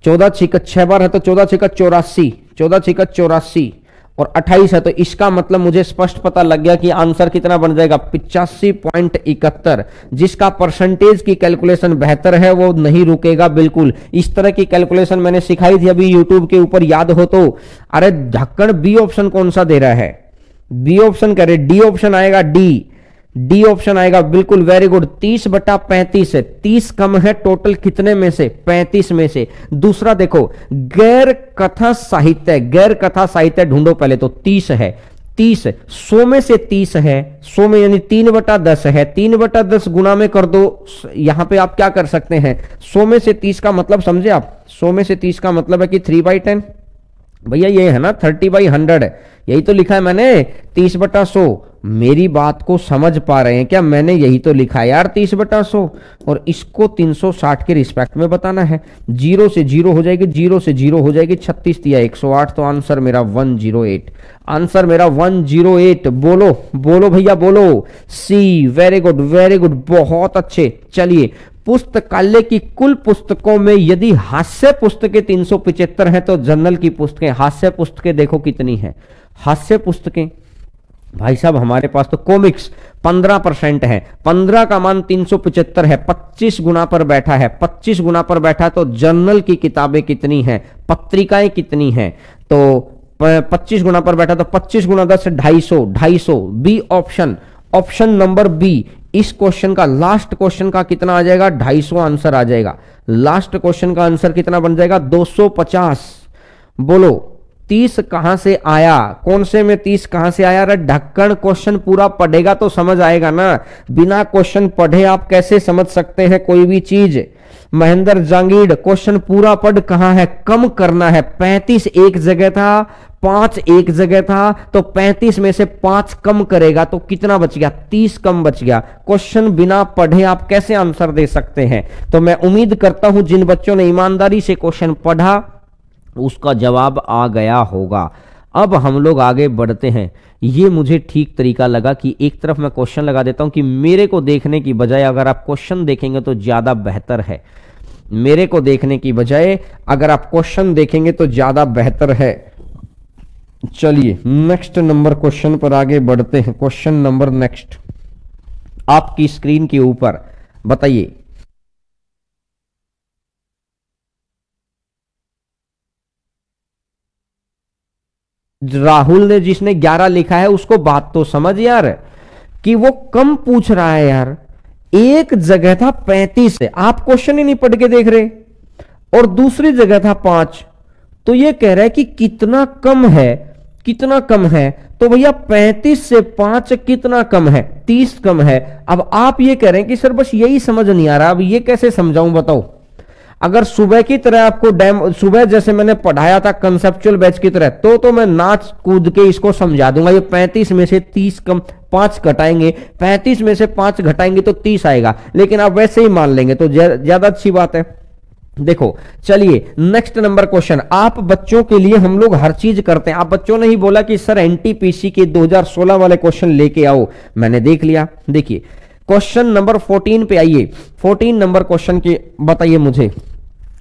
14 6 6 बार है तो 14 6 84, 14 6 84 और 28 है, तो इसका मतलब मुझे स्पष्ट पता लग गया कि आंसर कितना बन जाएगा? 85.71। जिसका परसेंटेज की कैलकुलेशन बेहतर है वो नहीं रुकेगा बिल्कुल। इस तरह की कैलकुलेशन मैंने सिखाई थी अभी यूट्यूब के ऊपर, याद हो तो। अरे ढक्कन बी ऑप्शन कौन सा दे रहा है? बी ऑप्शन कह रहे, डी ऑप्शन आएगा, डी ऑप्शन आएगा, बिल्कुल वेरी गुड। 30/35 है, 30 कम है टोटल कितने में से? 35 में से। दूसरा देखो, गैर कथा साहित्य, गैर कथा साहित्य ढूंढो पहले, तो 30 है, 30 100 में से 30 है, 100 में यानी 3/10 है, 3/10 गुना में कर दो। यहां पे आप क्या कर सकते हैं? 100 में से 30 का मतलब समझे आप? 100 में से 30 का मतलब है कि 3/10 भैया, ये है ना 30/100, यही तो लिखा है मैंने, 30/100। मेरी बात को समझ पा रहे हैं क्या? मैंने यही तो लिखा है यार, 30/100, और इसको 360 के रिस्पेक्ट में बताना है। 0 से 0 हो जाएगी, 0 से 0 हो जाएगी, 36 दिया 108, तो आंसर मेरा 108, आंसर मेरा 108। बोलो बोलो भैया बोलो, सी, वेरी गुड वेरी गुड, बहुत अच्छे। चलिए, पुस्तकालय की कुल पुस्तकों में यदि हास्य पुस्तकें 375 हैं, तो जनरल की पुस्तकें, हास्य पुस्तकें देखो कितनी है। हास्य पुस्तकें भाई साहब हमारे पास तो कॉमिक्स 15% है, 15 का मान 375 है, 25 गुना पर बैठा है, 25 गुना पर बैठा है। तो जर्नल की किताबें कितनी हैं, पत्रिकाएं कितनी हैं? तो 25 गुना पर बैठा, तो 25 गुना 10 250, 250। B option, option number B, इस क्वेश्चन का, लास्ट क्वेश्चन का कितना आ जाएगा? 250 आंसर आ जाएगा। लास्ट क्वेश्चन का आंसर कितना बन जाएगा? 250। बोलो 30 कहां से आया? कौन से में 30 कहां से आया? अरे ढक्कन, क्वेश्चन पूरा पढ़ेगा तो समझ आएगा ना, बिना क्वेश्चन पढ़े आप कैसे समझ सकते हैं कोई भी चीज? महेंद्र जांगीड़, क्वेश्चन पूरा पढ़, कहां है? कम करना है। 35 एक जगह था, 5 एक जगह था, तो 35 में से 5 कम करेगा तो कितना बच गया? 30 कम बच गया। क्वेश्चन बिना पढ़े आप कैसे आंसर दे सकते हैं? तो मैं उम्मीद करता हूं जिन बच्चों ने ईमानदारी से क्वेश्चन पढ़ा उसका जवाब आ गया होगा। अब हम लोग आगे बढ़ते हैं। ये मुझे ठीक तरीका लगा कि एक तरफ मैं क्वेश्चन लगा देता हूं कि मेरे को देखने की बजाय अगर आप क्वेश्चन देखेंगे तो ज्यादा बेहतर है। मेरे को देखने की बजाय अगर आप क्वेश्चन देखेंगे तो ज्यादा बेहतर है। चलिए नेक्स्ट नंबर क्वेश्चन पर आगे बढ़ते हैं। क्वेश्चन नंबर नेक्स्ट आपकी स्क्रीन के ऊपर बताइए। राहुल ने जिसने 11 लिखा है उसको बात तो समझ यार कि वो कम पूछ रहा है यार। एक जगह था 35 से, आप क्वेश्चन ही नहीं पढ़ के देख रहे, और दूसरी जगह था 5। तो ये कह रहा है कि कितना कम है, कितना कम है। तो भैया 35 से 5 कितना कम है, 30 कम है। अब आप ये कह रहे हैं कि सर बस यही समझ नहीं आ रहा, अब ये कैसे समझाऊं बताओ। अगर सुबह की तरह आपको सुबह जैसे मैंने पढ़ाया था कंसेप्चुअल बैच की तरह, तो मैं नाच कूद के इसको समझा दूंगा। ये 35 में से 30 कम 5 घटाएंगे, 35 में से 5 घटाएंगे तो 30 आएगा, लेकिन आप वैसे ही मान लेंगे तो ज्यादा अच्छी बात है। देखो चलिए नेक्स्ट नंबर क्वेश्चन। आप बच्चों के लिए हम लोग हर चीज करते हैं। आप बच्चों ने ही बोला कि सर एनटीपीसी के 2016 वाले क्वेश्चन लेके आओ, मैंने देख लिया। देखिए क्वेश्चन नंबर 14 पे आइए। 14 नंबर क्वेश्चन की बताइए मुझे,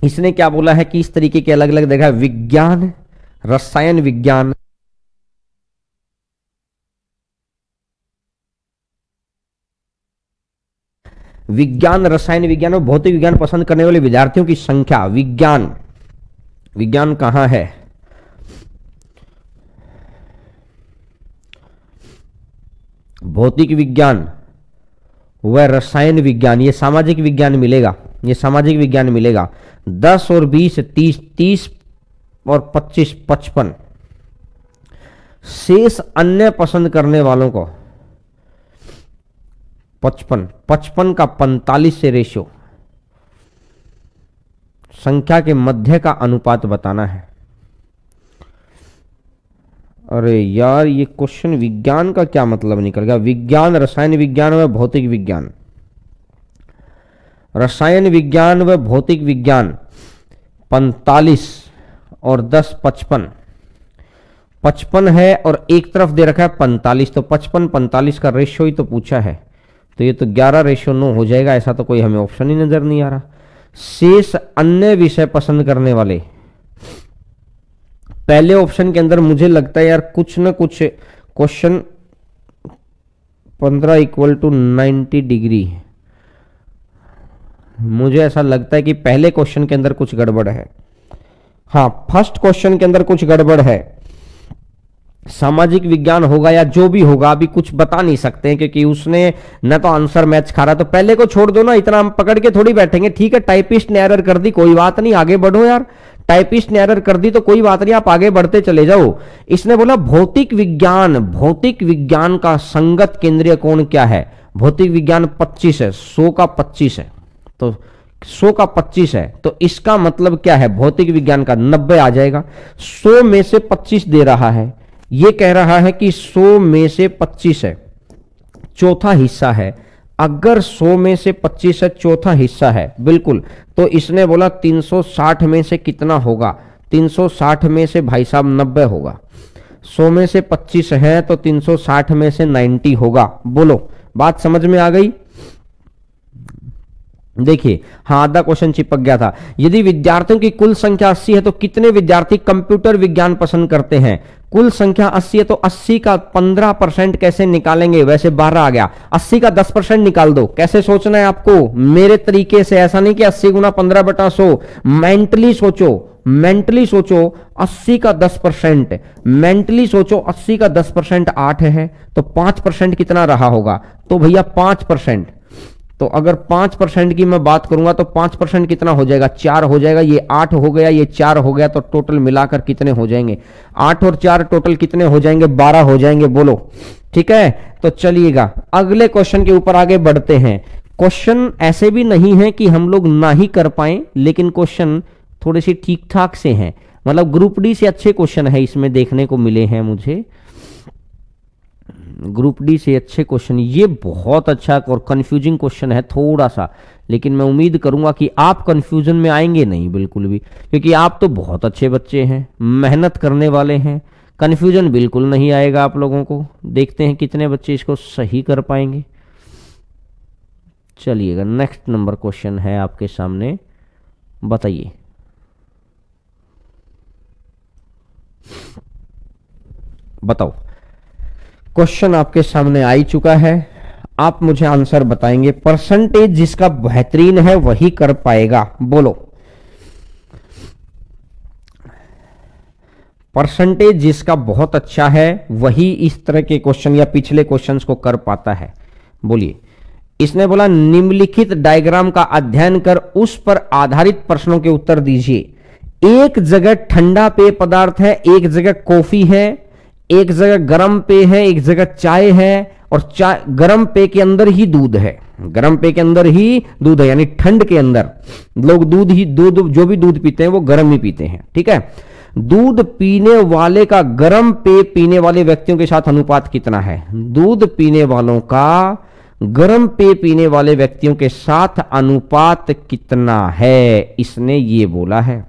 इसने क्या बोला है कि इस तरीके के अलग अलग देखा, विज्ञान, रसायन विज्ञान, विज्ञान, रसायन विज्ञान और भौतिक विज्ञान पसंद करने वाले विद्यार्थियों की संख्या। विज्ञान, विज्ञान कहां है, भौतिक विज्ञान व रसायन विज्ञान, ये सामाजिक विज्ञान मिलेगा, ये सामाजिक विज्ञान मिलेगा। 10 और 20 30, 30 और 25 55। शेष अन्य पसंद करने वालों को 55, 55 का 45 से रेशियो, संख्या के मध्य का अनुपात बताना है। अरे यार ये क्वेश्चन विज्ञान का क्या मतलब निकल गया, विज्ञान, रसायन विज्ञान व भौतिक विज्ञान, रसायन विज्ञान व भौतिक विज्ञान 45 और 10 55, 55 है और एक तरफ दे रखा है 45, तो 55 45 का रेशियो ही तो पूछा है, तो ये तो 11:9 हो जाएगा। ऐसा तो कोई हमें ऑप्शन ही नजर नहीं आ रहा। शेष अन्य विषय पसंद करने वाले, पहले ऑप्शन के अंदर मुझे लगता है यार कुछ न कुछ क्वेश्चन 15 = 90 डिग्री, मुझे ऐसा लगता है कि पहले क्वेश्चन के अंदर कुछ गड़बड़ है। हाँ फर्स्ट क्वेश्चन के अंदर कुछ गड़बड़ है। सामाजिक विज्ञान होगा या जो भी होगा अभी कुछ बता नहीं सकते हैं, क्योंकि उसने न तो आंसर मैच खा रहा, तो पहले को छोड़ दो ना, इतना हम पकड़ के थोड़ी बैठेंगे। ठीक है टाइपिस्ट ने एरर कर दी, कोई बात नहीं, आगे बढ़ो यार। टाइपिस्ट ने एरर कर दी तो कोई बात नहीं, आप आगे बढ़ते चले जाओ। इसने बोला भौतिक विज्ञान, भौतिक विज्ञान का संगत केंद्रीय कोण क्या है, भौतिक विज्ञान 25 है, 100 का 25 है, तो 100 का 25 है, तो इसका मतलब क्या है, भौतिक विज्ञान का 90 आ जाएगा। 100 में से 25 दे रहा है, ये कह रहा है कि 100 में से 25 है, चौथा हिस्सा है। अगर 100 में से 25 है, चौथा हिस्सा है बिल्कुल, तो इसने बोला 360 में से कितना होगा, 360 में से भाई साहब 90 होगा। 100 में से 25 है तो 360 में से 90 होगा। बोलो बात समझ में आ गई। देखिए हाँ आधा क्वेश्चन चिपक गया था। यदि विद्यार्थियों की कुल संख्या 80 है तो कितने विद्यार्थी कंप्यूटर विज्ञान पसंद करते हैं। कुल संख्या 80 है तो 80 का 15% कैसे निकालेंगे, वैसे 12 आ गया, 80 का 10% निकाल दो। कैसे सोचना है आपको, मेरे तरीके से, ऐसा नहीं कि 80 × 15/100, मेंटली सोचो, मेंटली सोचो 80 का 10%, मेंटली सोचो 80 का 10% 8 है, तो 5% कितना रहा होगा, तो भैया 5%। तो अगर 5% की मैं बात करूंगा तो 5% कितना हो जाएगा, 4 हो जाएगा। ये 8 हो गया, ये 4 हो गया, तो टोटल मिलाकर कितने हो जाएंगे, 8 और 4 टोटल कितने हो जाएंगे, 12 हो जाएंगे। बोलो ठीक है। तो चलिएगा अगले क्वेश्चन के ऊपर आगे बढ़ते हैं। क्वेश्चन ऐसे भी नहीं है कि हम लोग ना ही कर पाए, लेकिन क्वेश्चन थोड़े से ठीक ठाक से हैं, मतलब ग्रुप डी से अच्छे क्वेश्चन है इसमें देखने को मिले हैं मुझे, ग्रुप डी से अच्छे क्वेश्चन। ये बहुत अच्छा और कंफ्यूजिंग क्वेश्चन है थोड़ा सा, लेकिन मैं उम्मीद करूंगा कि आप कंफ्यूजन में आएंगे नहीं बिल्कुल भी, क्योंकि आप तो बहुत अच्छे बच्चे हैं, मेहनत करने वाले हैं, कन्फ्यूजन बिल्कुल नहीं आएगा आप लोगों को। देखते हैं कितने बच्चे इसको सही कर पाएंगे। चलिएगा, नेक्स्ट नंबर क्वेश्चन है आपके सामने, बताइए। बताओ, क्वेश्चन आपके सामने आ ही चुका है, आप मुझे आंसर बताएंगे। परसेंटेज जिसका बेहतरीन है वही कर पाएगा, बोलो। परसेंटेज जिसका बहुत अच्छा है वही इस तरह के क्वेश्चन या पिछले क्वेश्चंस को कर पाता है, बोलिए। इसने बोला निम्नलिखित डायग्राम का अध्ययन कर उस पर आधारित प्रश्नों के उत्तर दीजिए। एक जगह ठंडा पेय पदार्थ है, एक जगह कॉफी है, एक जगह गर्म पेय है, एक जगह चाय है, और चाय गर्म पेय के अंदर ही दूध है। गर्म पेय के अंदर ही दूध है, यानी ठंड के अंदर लोग दूध जो भी दूध पीते हैं वो गर्म ही पीते हैं, ठीक है। दूध पीने वाले का गर्म पेय पीने वाले व्यक्तियों के साथ अनुपात कितना है? दूध पीने वालों का गर्म पेय पीने वाले व्यक्तियों के साथ अनुपात कितना है? इसने ये बोला है,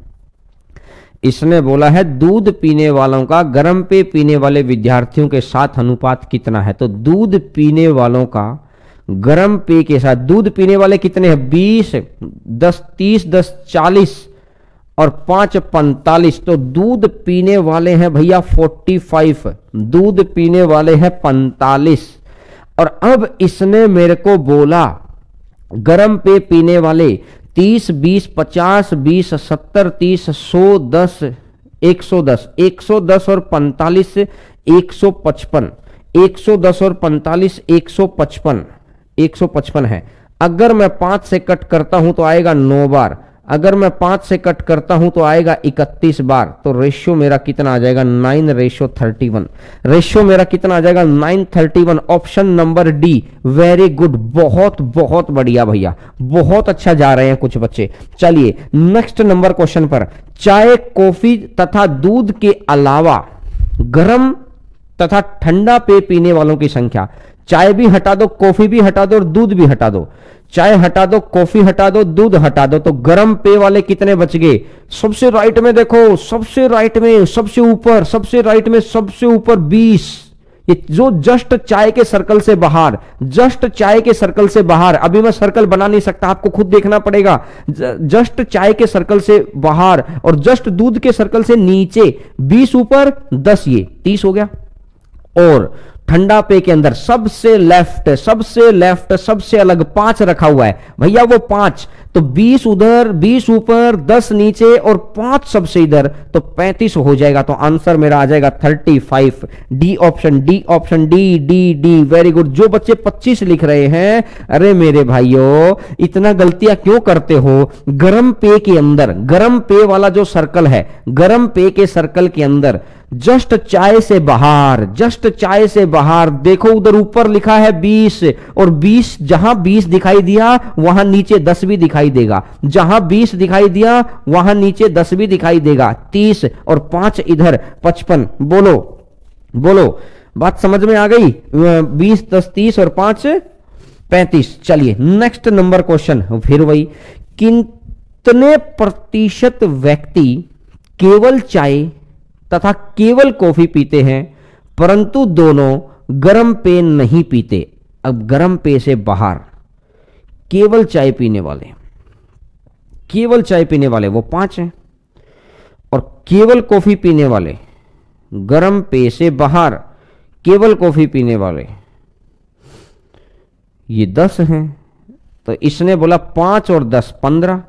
इसने बोला है दूध पीने वालों का गर्म पेय पीने वाले विद्यार्थियों के साथ अनुपात कितना है। तो दूध पीने वालों का गर्म पेय के साथ, दूध पीने वाले कितने हैं? 20, 10 30, 10 40 और 5 45। तो दूध पीने वाले हैं भैया 45, दूध पीने वाले हैं 45। और अब इसने मेरे को बोला गर्म पेय पीने वाले 30, 20, 50, 20, 70, 30, 100, 10, 110, 110 और 45 155, 110 और 45 155, 155 है। अगर मैं 5 से कट करता हूं तो आएगा 9 बार, अगर मैं 5 से कट करता हूं तो आएगा 31 बार। तो रेशियो मेरा कितना आ जाएगा? 9:31। रेशियो मेरा कितना आ जाएगा? 9:31। Option number D, very good, बहुत बहुत बढ़िया भैया, बहुत अच्छा जा रहे हैं कुछ बच्चे। चलिए नेक्स्ट नंबर क्वेश्चन पर। चाय, कॉफी तथा दूध के अलावा गर्म तथा ठंडा पेय पीने वालों की संख्या। चाय भी हटा दो, कॉफी भी हटा दो और दूध भी हटा दो। चाय हटा दो, कॉफी हटा दो, दूध हटा दो, तो गर्म पेय वाले कितने बच गए? सबसे राइट में देखो, सबसे राइट में, सबसे ऊपर, सबसे राइट में, सबसे ऊपर 20। ये जो जस्ट चाय के सर्कल से बाहर, जस्ट चाय के सर्कल से बाहर, अभी मैं सर्कल बना नहीं सकता, आपको खुद देखना पड़ेगा। जस्ट चाय के सर्कल से बाहर और जस्ट दूध के सर्कल से नीचे 20 ऊपर 10, ये 30 हो गया। और ठंडा पेय के अंदर सबसे लेफ्ट, सबसे लेफ्ट, सबसे अलग 5 रखा हुआ है भैया, वो 5। तो 20 उधर, 20 ऊपर, 10 नीचे और 5 सबसे इधर, तो 35 हो जाएगा। तो आंसर मेरा आ जाएगा 35। D option, D option, D D D, very good. जो बच्चे 25 लिख रहे हैं, अरे मेरे भाइयों इतना गलतियां क्यों करते हो? गर्म पेय के अंदर, गर्म पेय वाला जो सर्कल है, गर्म पेय के सर्कल के अंदर जस्ट चाय से बाहर, जस्ट चाय से बाहर देखो, उधर ऊपर लिखा है 20, और 20 जहां 20 दिखाई दिया वहां नीचे 10 भी दिखाई देगा, जहां 20 दिखाई दिया वहां नीचे 10 भी दिखाई देगा। 30 और 5 इधर 55। बोलो बोलो, बात समझ में आ गई? 20, 10, 30 और 5 35। चलिए नेक्स्ट नंबर क्वेश्चन, फिर वही, कितने प्रतिशत व्यक्ति केवल चाय तथा केवल कॉफी पीते हैं परंतु दोनों गर्म पेय नहीं पीते? अब गर्म पेय से बाहर केवल चाय पीने वाले, केवल चाय पीने वाले वो 5 हैं, और केवल कॉफी पीने वाले, गर्म पेय से बाहर केवल कॉफी पीने वाले ये 10 हैं। तो इसने बोला 5 और 10 15,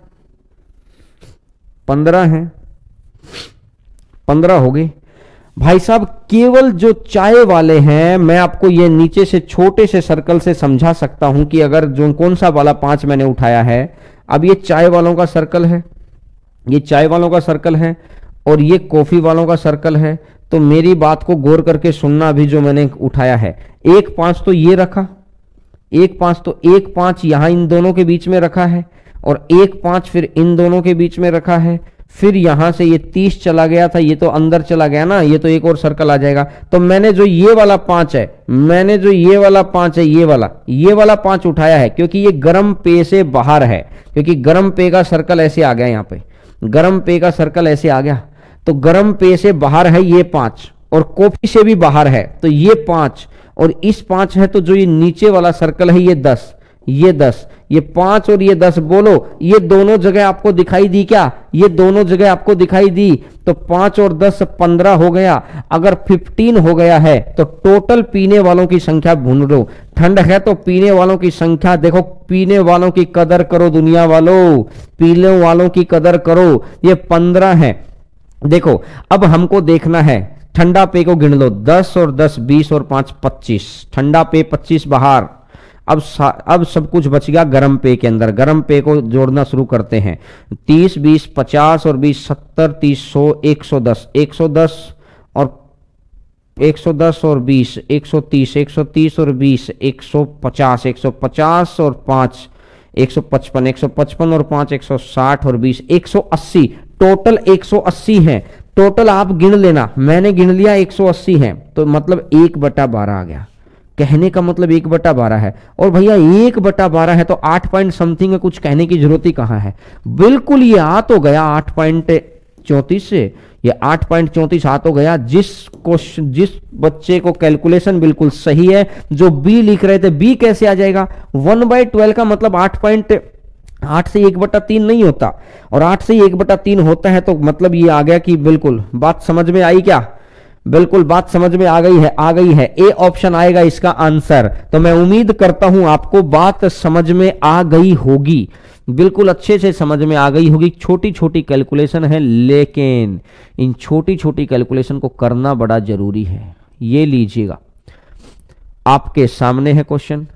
15 हैं, 15 हो गए। भाई साहब केवल जो चाय वाले हैं, मैं आपको ये नीचे से छोटे से सर्कल से समझा सकता हूं कि अगर जो कौन सा वाला 5 मैंने उठाया है, अब ये चाय वालों का सर्कल है, ये चाय वालों का सर्कल है और ये कॉफी वालों का सर्कल है। तो मेरी बात को गौर करके सुनना, अभी जो मैंने उठाया है, 1 5 तो ये रखा, 1 5 तो 1 5 यहां इन दोनों के बीच में रखा है, और 1 5 फिर इन दोनों के बीच में रखा है, फिर यहां से ये 30 चला गया था, ये तो अंदर चला गया ना, ये तो एक और सर्कल आ जाएगा। तो मैंने जो ये वाला 5 है, मैंने जो ये वाला 5 है, ये वाला 5 उठाया है, क्योंकि ये गर्म पेय से बाहर है, क्योंकि गर्म पेय का सर्कल ऐसे आ गया, यहां पे गर्म पेय का सर्कल ऐसे आ गया, तो गर्म पेय से बाहर है ये 5, और कॉफी से भी बाहर है, तो ये 5 और इस 5 है, तो जो ये नीचे वाला सर्कल है ये 10, ये 10, ये 5 और ये 10, बोलो ये दोनों जगह आपको दिखाई दी क्या? ये दोनों जगह आपको दिखाई दी, तो 5 और 10 15 हो गया। अगर 15 हो गया है तो टोटल पीने वालों की संख्या ढूंढ। ठंड है तो पीने वालों की संख्या देखो, पीने वालों की कदर करो दुनिया वालों, पीने वालों की कदर करो। ये 15 है। देखो अब हमको देखना है, ठंडा पेय को गिन लो, 10 और 10 20 और 5 25, ठंडा पेय 25 बाहर। अब सब कुछ बच गया गर्म पेय के अंदर। गर्म पेय को जोड़ना शुरू करते हैं, 30 20 50 और 20 70 30 100 110, 110 और 110 और 20 130, 130 और 20 150, 150 और 5 155, 155 और 5 160 और 20 180, टोटल 180 है। टोटल आप गिन लेना, मैंने गिन लिया 180 है, तो मतलब 1/12 आ गया। कहने का मतलब 1/12 है। और भैया 1/12 है तो 8 पॉइंट समथिंग में कुछ कहने की जरूरत ही कहां है। बिल्कुल ये आ तो गया 8.34 से, ये 8.34 आ तो गया। जिस बच्चे को कैलकुलेशन बिल्कुल सही है, जो बी लिख रहे थे, बी कैसे आ जाएगा? 1/12 का मतलब 8 से 1/3 नहीं होता, और 8 से 1/3 होता है, तो मतलब ये आ गया कि बिल्कुल बात समझ में आई क्या? बिल्कुल बात समझ में आ गई है। ए ऑप्शन आएगा इसका आंसर। तो मैं उम्मीद करता हूं आपको बात समझ में आ गई होगी, बिल्कुल अच्छे से समझ में आ गई होगी। छोटी छोटी कैलकुलेशन है, लेकिन इन छोटी छोटी कैलकुलेशन को करना बड़ा जरूरी है। ये लीजिएगा, आपके सामने है क्वेश्चन।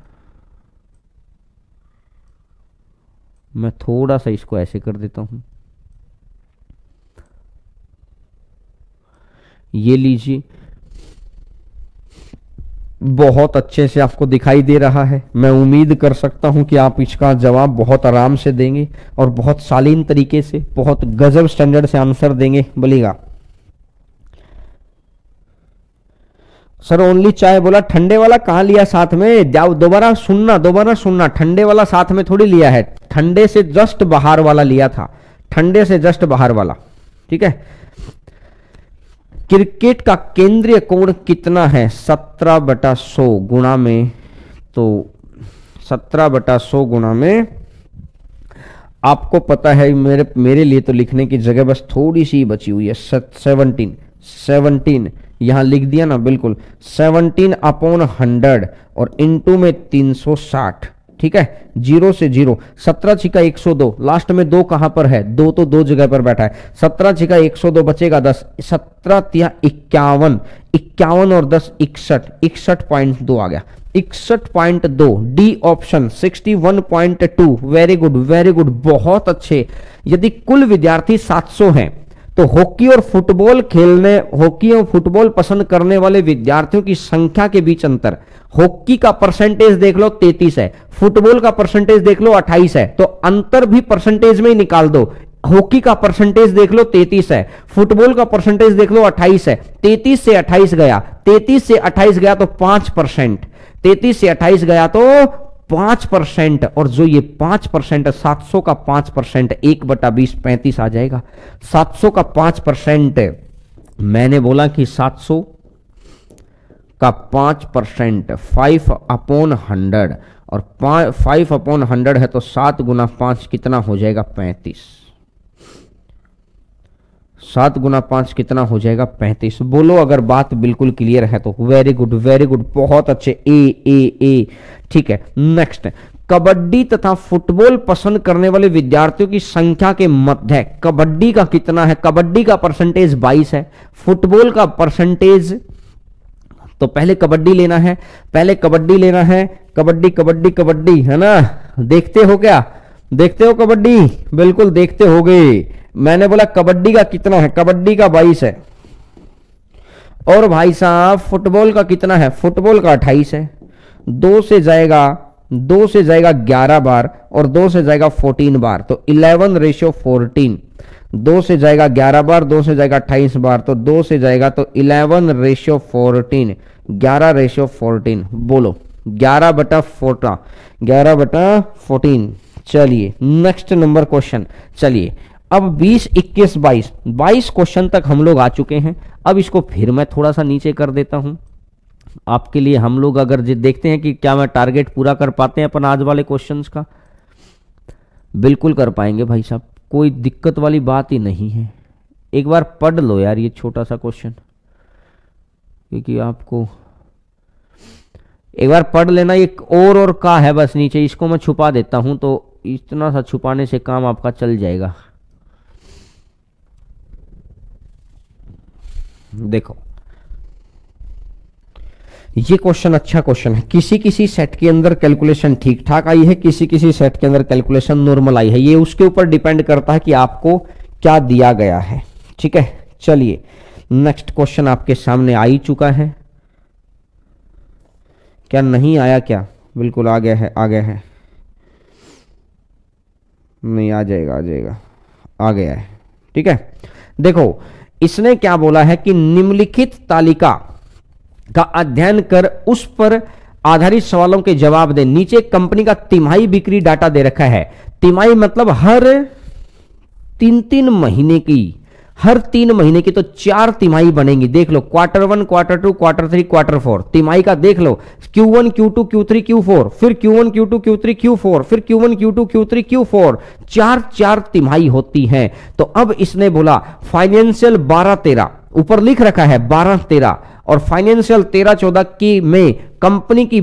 मैं थोड़ा सा इसको ऐसे कर देता हूं, ये लीजिए, बहुत अच्छे से आपको दिखाई दे रहा है। मैं उम्मीद कर सकता हूं कि आप इसका जवाब बहुत आराम से देंगे और बहुत शालीन तरीके से, बहुत गजब स्टैंडर्ड से आंसर देंगे। बोलिएगा सर ओनली चाय बोला, ठंडे वाला कहां लिया साथ में? जाओ दोबारा सुनना, ठंडे वाला साथ में थोड़ी लिया है, ठंडे से जस्ट बाहर वाला लिया था, ठंडे से जस्ट बाहर वाला। ठीक है। क्रिकेट का केंद्रीय कोण कितना है? 17/100 गुणा में, तो 17/100 गुणा में, आपको पता है मेरे लिए तो लिखने की जगह बस थोड़ी सी बची हुई है। 17 यहां लिख दिया ना, बिल्कुल 17/100 और इंटू में 360। ठीक है, 0 से 0, 17 छिका 102, लास्ट में 2 कहां पर है? 2 तो 2 जगह पर बैठा है। 17 छिका 102 बचेगा 10, 17 तिया 51, 51 और 10 61, 61.2 आ गया, 61.2। D option 61.2। वेरी गुड, बहुत अच्छे। यदि कुल विद्यार्थी 700 हैं तो हॉकी और फुटबॉल पसंद करने वाले विद्यार्थियों की संख्या के बीच अंतर, हॉकी का परसेंटेज देख लो 33 है, फुटबॉल का परसेंटेज देख लो 28 है, तो अंतर भी परसेंटेज में ही निकाल दो। हॉकी का परसेंटेज देख लो 33 है, फुटबॉल का परसेंटेज देख लो 28 है, 33 से 28 गया, 33 से 28 गया तो 5%, 33 से 28 गया तो 5%, और जो ये 5% 700 का 5%, 1/20 35 आ जाएगा। 700 का 5%, मैंने बोला कि 700 का 5% 5/100, और 5/100 है तो 7 गुना 5 कितना हो जाएगा? 35। 7 गुना 5 कितना हो जाएगा? 35। बोलो अगर बात बिल्कुल क्लियर है तो। वेरी गुड, बहुत अच्छे। ए। ठीक है, नेक्स्ट, कबड्डी तथा फुटबॉल पसंद करने वाले विद्यार्थियों की संख्या के मध्य कबड्डी का कितना है? कबड्डी का परसेंटेज 22 है, फुटबॉल का परसेंटेज, तो पहले कबड्डी लेना है, कबड्डी है ना। देखते हो क्या? देखते हो कबड्डी? बिल्कुल देखते होगे। मैंने बोला कबड्डी का कितना है? कबड्डी का 22 है। और भाई साहब फुटबॉल का कितना है? फुटबॉल का 28 है। 2 से जाएगा 11 बार और 2 से जाएगा 14 बार, तो 11:14। 2 से जाएगा 11 बार, 2 से जाएगा 28 बार, तो 2 से जाएगा तो 11:14, 11:14। बोलो 11/14। चलिए नेक्स्ट नंबर क्वेश्चन। चलिए अब 20, 21, 22 क्वेश्चन तक हम लोग आ चुके हैं। अब इसको फिर मैं थोड़ा सा नीचे कर देता हूं आपके लिए। हम लोग अगर देखते हैं कि क्या मैं टारगेट पूरा कर पाते हैं अपन आज वाले क्वेश्चंस का। बिल्कुल कर पाएंगे भाई साहब, कोई दिक्कत वाली बात ही नहीं है। एक बार पढ़ लो यार ये छोटा सा क्वेश्चन, क्योंकि आपको एक बार पढ़ लेना। एक और का है बस नीचे, इसको मैं छुपा देता हूं, तो इतना सा छुपाने से काम आपका चल जाएगा। देखो ये क्वेश्चन अच्छा क्वेश्चन है। किसी किसी सेट के अंदर कैलकुलेशन ठीक ठाक आई है, किसी किसी सेट के अंदर कैलकुलेशन नॉर्मल आई है। ये उसके ऊपर डिपेंड करता है कि आपको क्या दिया गया है। ठीक है, चलिए नेक्स्ट क्वेश्चन आपके सामने आ ही चुका है। क्या नहीं आया क्या? बिल्कुल आ गया है, आ गया है। नहीं, आ जाएगा, आ जाएगा, आ गया है। ठीक है, देखो इसने क्या बोला है कि निम्नलिखित तालिका का अध्ययन कर उस पर आधारित सवालों के जवाब दे। नीचे कंपनी का तिमाही बिक्री डाटा दे रखा है। तिमाही मतलब हर 3-3 महीने की, हर 3 महीने की तो 4 तिमाही बनेंगी। देख लो क्वार्टर 1, क्वार्टर 2, क्वार्टर 3, क्वार्टर 4 तिमाही का देख लो। Q1, Q2, Q3, Q4, फिर Q1, Q2, Q3, Q4, फिर Q1, Q2, Q3, Q4, 4 तिमाही होती हैं। तो अब इसने बोला फाइनेंशियल 12-13 ऊपर लिख रखा है 12-13 और फाइनेंशियल 13-14 की में कंपनी की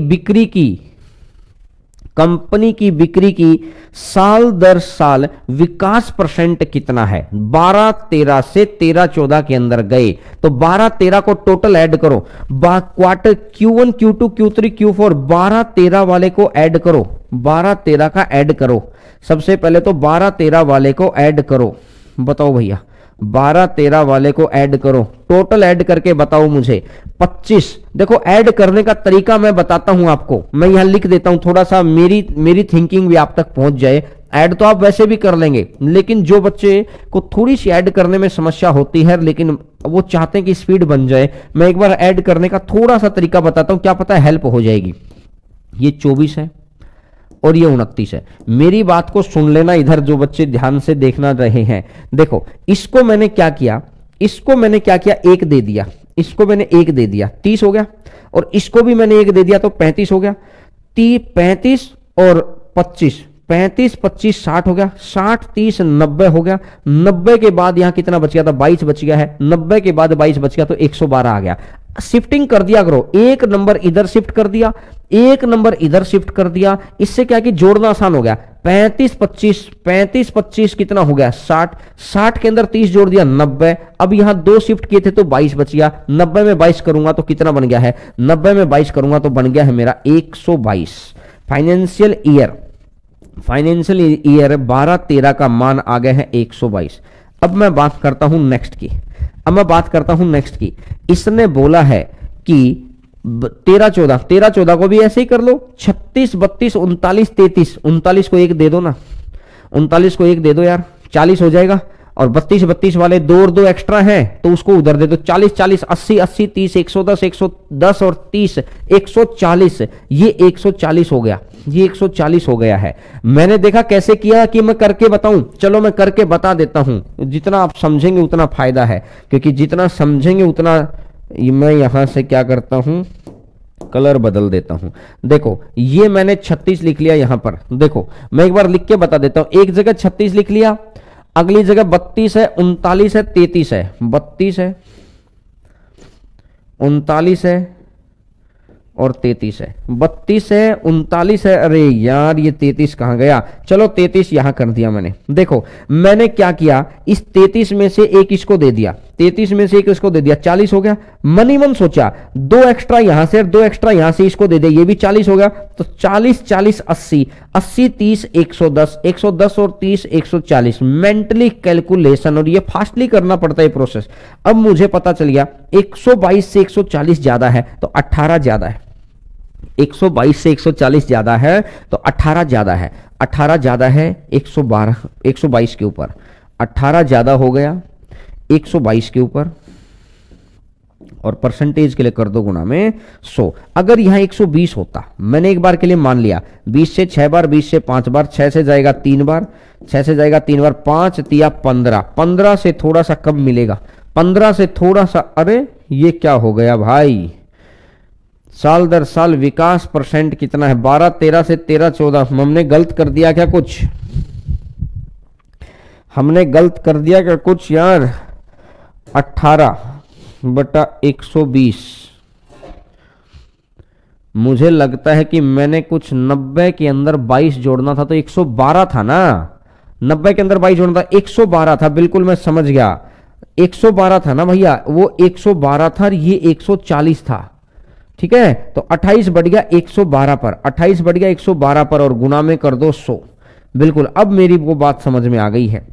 बिक्री की साल दर साल विकास परसेंट कितना है। 12-13 से 13-14 के अंदर गए तो 12-13 को टोटल ऐड करो। Quarter Q1, Q2, Q3, Q4 12-13 वाले को ऐड करो, 12-13 का ऐड करो। सबसे पहले तो 12-13 वाले को ऐड करो। बताओ भैया, 12-13 वाले को ऐड करो, टोटल ऐड करके बताओ मुझे। 25। देखो ऐड करने का तरीका मैं बताता हूं आपको, मैं यहां लिख देता हूं, थोड़ा सा मेरी थिंकिंग भी आप तक पहुंच जाए। ऐड तो आप वैसे भी कर लेंगे, लेकिन जो बच्चे को थोड़ी सी ऐड करने में समस्या होती है लेकिन वो चाहते हैं कि स्पीड बन जाए, मैं एक बार ऐड करने का थोड़ा सा तरीका बताता हूं, क्या पता है हेल्प हो जाएगी। ये 24 है और ये 29 है। मेरी बात को सुन लेना, इधर जो बच्चे ध्यान से देखना रहे हैं। देखो इसको मैंने क्या किया, एक दे दिया, इसको मैंने एक दे दिया, 30 हो गया। और इसको भी मैंने एक दे दिया तो 35 हो गया। 35 और 25, 35, 25, 60 हो गया। 60, 30, 90 हो गया। 90 के बाद यहां कितना बच गया था? 22 बच गया है। 90 के बाद 22 बच गया तो 112 आ गया। शिफ्टिंग कर दिया करो, एक नंबर इधर शिफ्ट कर दिया, एक नंबर इधर शिफ्ट कर दिया। इससे क्या कि जोड़ना आसान हो गया। 35, 25 कितना हो गया? 60। 60 के अंदर 30 जोड़ दिया, 90। अब यहां 2 शिफ्ट किए थे तो 22 बच गया। 90 में 22 करूंगा तो कितना बन गया है? 90 में 22 करूंगा तो बन गया है मेरा 122। फाइनेंशियल ईयर 12-13 का मान आ गया है 122। अब मैं बात करता हूं नेक्स्ट की। इसने बोला है कि 13-14 को भी ऐसे ही कर लो। 36, 32, 39, 33, 39 को एक दे दो ना, 39 को एक दे दो यार, 40 हो जाएगा। और 32 वाले 2 और 2 एक्स्ट्रा हैं तो उसको उधर दे दो। 40, 80, 30, 110 और 30, 140। ये 140 हो गया, ये 140 हो गया है। मैंने देखा कैसे किया कि मैं करके बताऊं, चलो मैं करके बता देता हूं। जितना आप समझेंगे उतना फायदा है, क्योंकि जितना समझेंगे उतना। मैं यहां से क्या करता हूं, कलर बदल देता हूं। देखो ये मैंने 36 लिख लिया यहां पर। देखो मैं एक बार लिख के बता देता हूं। एक जगह 36 लिख लिया, अगली जगह 32 है, 39 है, 33 है, 32 है, 39 है और 33 है। 32 है, 39 है। अरे यार ये 33 कहां गया? चलो 33 यहां कर दिया मैंने। देखो मैंने क्या किया, इस 33 में से एक इसको दे दिया, 33 में से एक इसको दे दिया, 40 हो गया। मनी मन सोचा 2 एक्स्ट्रा यहां से और 2 एक्स्ट्रा यहां से इसको दे दे, ये भी 40 हो गया। तो 40, 40, 80, 80, 30, 110, 110 और 30, 140। मेंटली कैलकुलेशन, और ये फास्टली करना पड़ता है प्रोसेस। अब मुझे पता चल गया 122 से 140 ज्यादा है तो 18 ज्यादा है। 122 से 140 ज्यादा है तो 18 ज्यादा है। 18 ज्यादा है 122 के ऊपर, 18 ज्यादा हो गया 122 के ऊपर। और परसेंटेज के लिए कर दो गुना में 100। अगर यहाँ 120 होता, मैंने एक बार के लिए मान लिया, 20 से 6 बार, 20 से 5 बार, 6 से जाएगा 3 बार, 6 से जाएगा 3 बार, 5 तिया 15, 15 से थोड़ा सा कम मिलेगा, 15 से थोड़ा सा, अरे ये क्या हो गया भाई, साल दर साल विकास परसेंट कितना है, 12, 13 से 13, 14, हमने गलत कर दिया क्या कुछ, हमने गलत कर दिया क्या कुछ यार, 18/120, मुझे लगता है कि मैंने कुछ 90 के अंदर 22 जोड़ना था, तो 112 था ना, 90 के अंदर 22 जोड़ना था, 112 था, बिल्कुल मैं समझ गया, 112 था ना भैया, वो 112 था और ये 140 था, ठीक है, तो 28 बढ़ गया 112 पर, 28 बढ़ गया 112 पर और गुना में कर दो 100। बिल्कुल, अब मेरी वो बात समझ में आ गई है।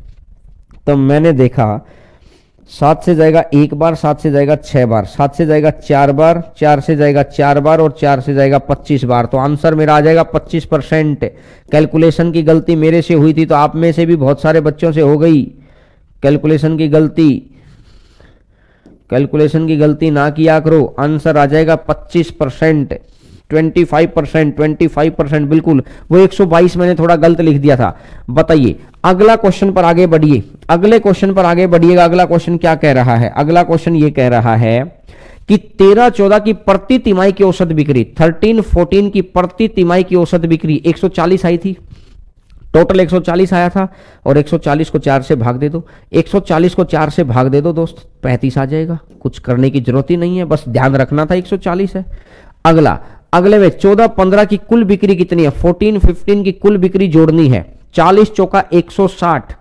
तो मैंने देखा 7 से जाएगा 1 बार, 7 से जाएगा 6 बार, 7 से जाएगा 4 बार, 4 से जाएगा 4 बार और 4 से जाएगा 25 बार, तो आंसर मेरा आ जाएगा 25%। कैलकुलेशन की गलती मेरे से हुई थी, तो आप में से भी बहुत सारे बच्चों से हो गई कैलकुलेशन की गलती, कैलकुलेशन की गलती ना किया करो, आंसर आ जाएगा 25%, 25%, 25%, बिल्कुल, वो 122 मैंने थोड़ा गलत लिख दिया था। बताइए, अगला क्वेश्चन पर आगे बढ़िए, अगले क्वेश्चन पर आगे बढ़िएगा। अगला क्वेश्चन क्या कह रहा है, अगला क्वेश्चन ये कह रहा है कि 13-14 की प्रति तिमाही की औसत बिक्री, 13-14 की प्रति तिमाही की औसत बिक्री 140 आई थी, टोटल 140 आया था, और 140 को 4 से भाग दे दो, 140 को 4 से भाग दे दो दोस्त, 35 आ जाएगा, कुछ करने की जरूरत ही नहीं है, बस ध्यान रखना था 140 है। अगला, अगले में 14-15 की कुल बिक्री कितनी है, 14-15 की कुल बिक्री जोड़नी है, 40 चौका 160,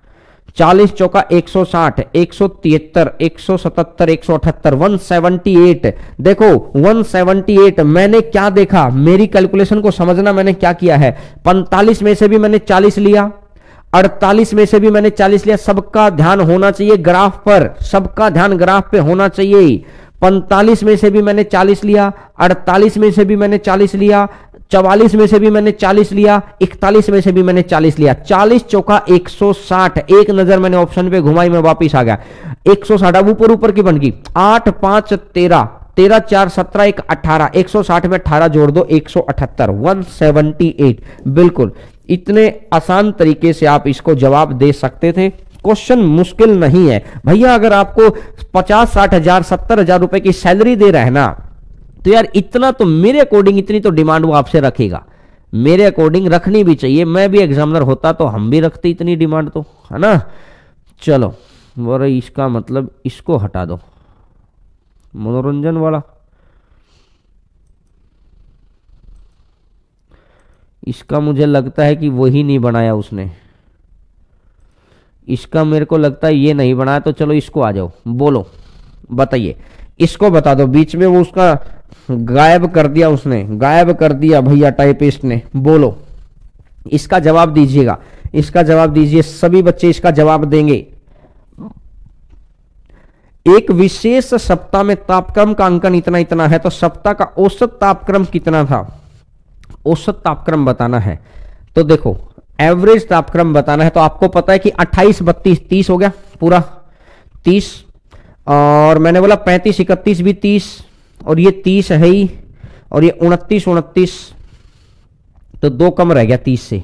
40 चौका 160, 173, 177, 178, 178। देखो 178, मैंने क्या देखा, मेरी कैलकुलेशन को समझना, मैंने क्या किया है, 45 में से भी मैंने 40 लिया, 48 में से भी मैंने 40 लिया, सबका ध्यान होना चाहिए ग्राफ पर, सबका ध्यान ग्राफ पे होना चाहिए। 45 में से भी मैंने 40 लिया, 48 में से भी मैंने 40 लिया, 44 में से भी मैंने 40 लिया, 41 में से भी मैंने 40 लिया, 40 चौका 160। एक नजर मैंने ऑप्शन पे घुमाई, मैं वापिस आ गया, 160। अब ऊपर ऊपर की बन गई, 8 5 13, 13 4 17, 1 18, 160 में 18 जोड़ दो 178, 178। बिल्कुल, इतने आसान तरीके से आप इसको जवाब दे सकते थे, क्वेश्चन मुश्किल नहीं है भैया। अगर आपको 50-60 हजार 70 हजार रुपए की सैलरी दे रहा है ना, तो यार इतना तो मेरे अकॉर्डिंग, इतनी तो डिमांड वो आपसे रखेगा, मेरे अकॉर्डिंग रखनी भी चाहिए। मैं भी एग्जामिनर होता तो हम भी रखते इतनी डिमांड, तो है ना। चलो, और इसका मतलब इसको हटा दो, मनोरंजन वाला, इसका मुझे लगता है कि वही नहीं बनाया उसने, इसका मेरे को लगता है ये नहीं बनाया, तो चलो इसको आ जाओ, बोलो बताइए, इसको बता दो। बीच में वो उसका गायब कर दिया, उसने गायब कर दिया भैया टाइपिस्ट ने। बोलो, इसका जवाब दीजिएगा, इसका जवाब दीजिए, सभी बच्चे इसका जवाब देंगे। एक विशेष सप्ताह में तापक्रम का अंकन इतना इतना है, तो सप्ताह का औसत तापक्रम कितना था, औसत तापक्रम बताना है। तो देखो, एवरेज तापक्रम बताना है, तो आपको पता है कि 28 32 30 हो गया पूरा 30, और मैंने बोला 35 31 भी 30, और ये 30 है ही, और ये 29 29, तो 2 कम रह गया 30 से,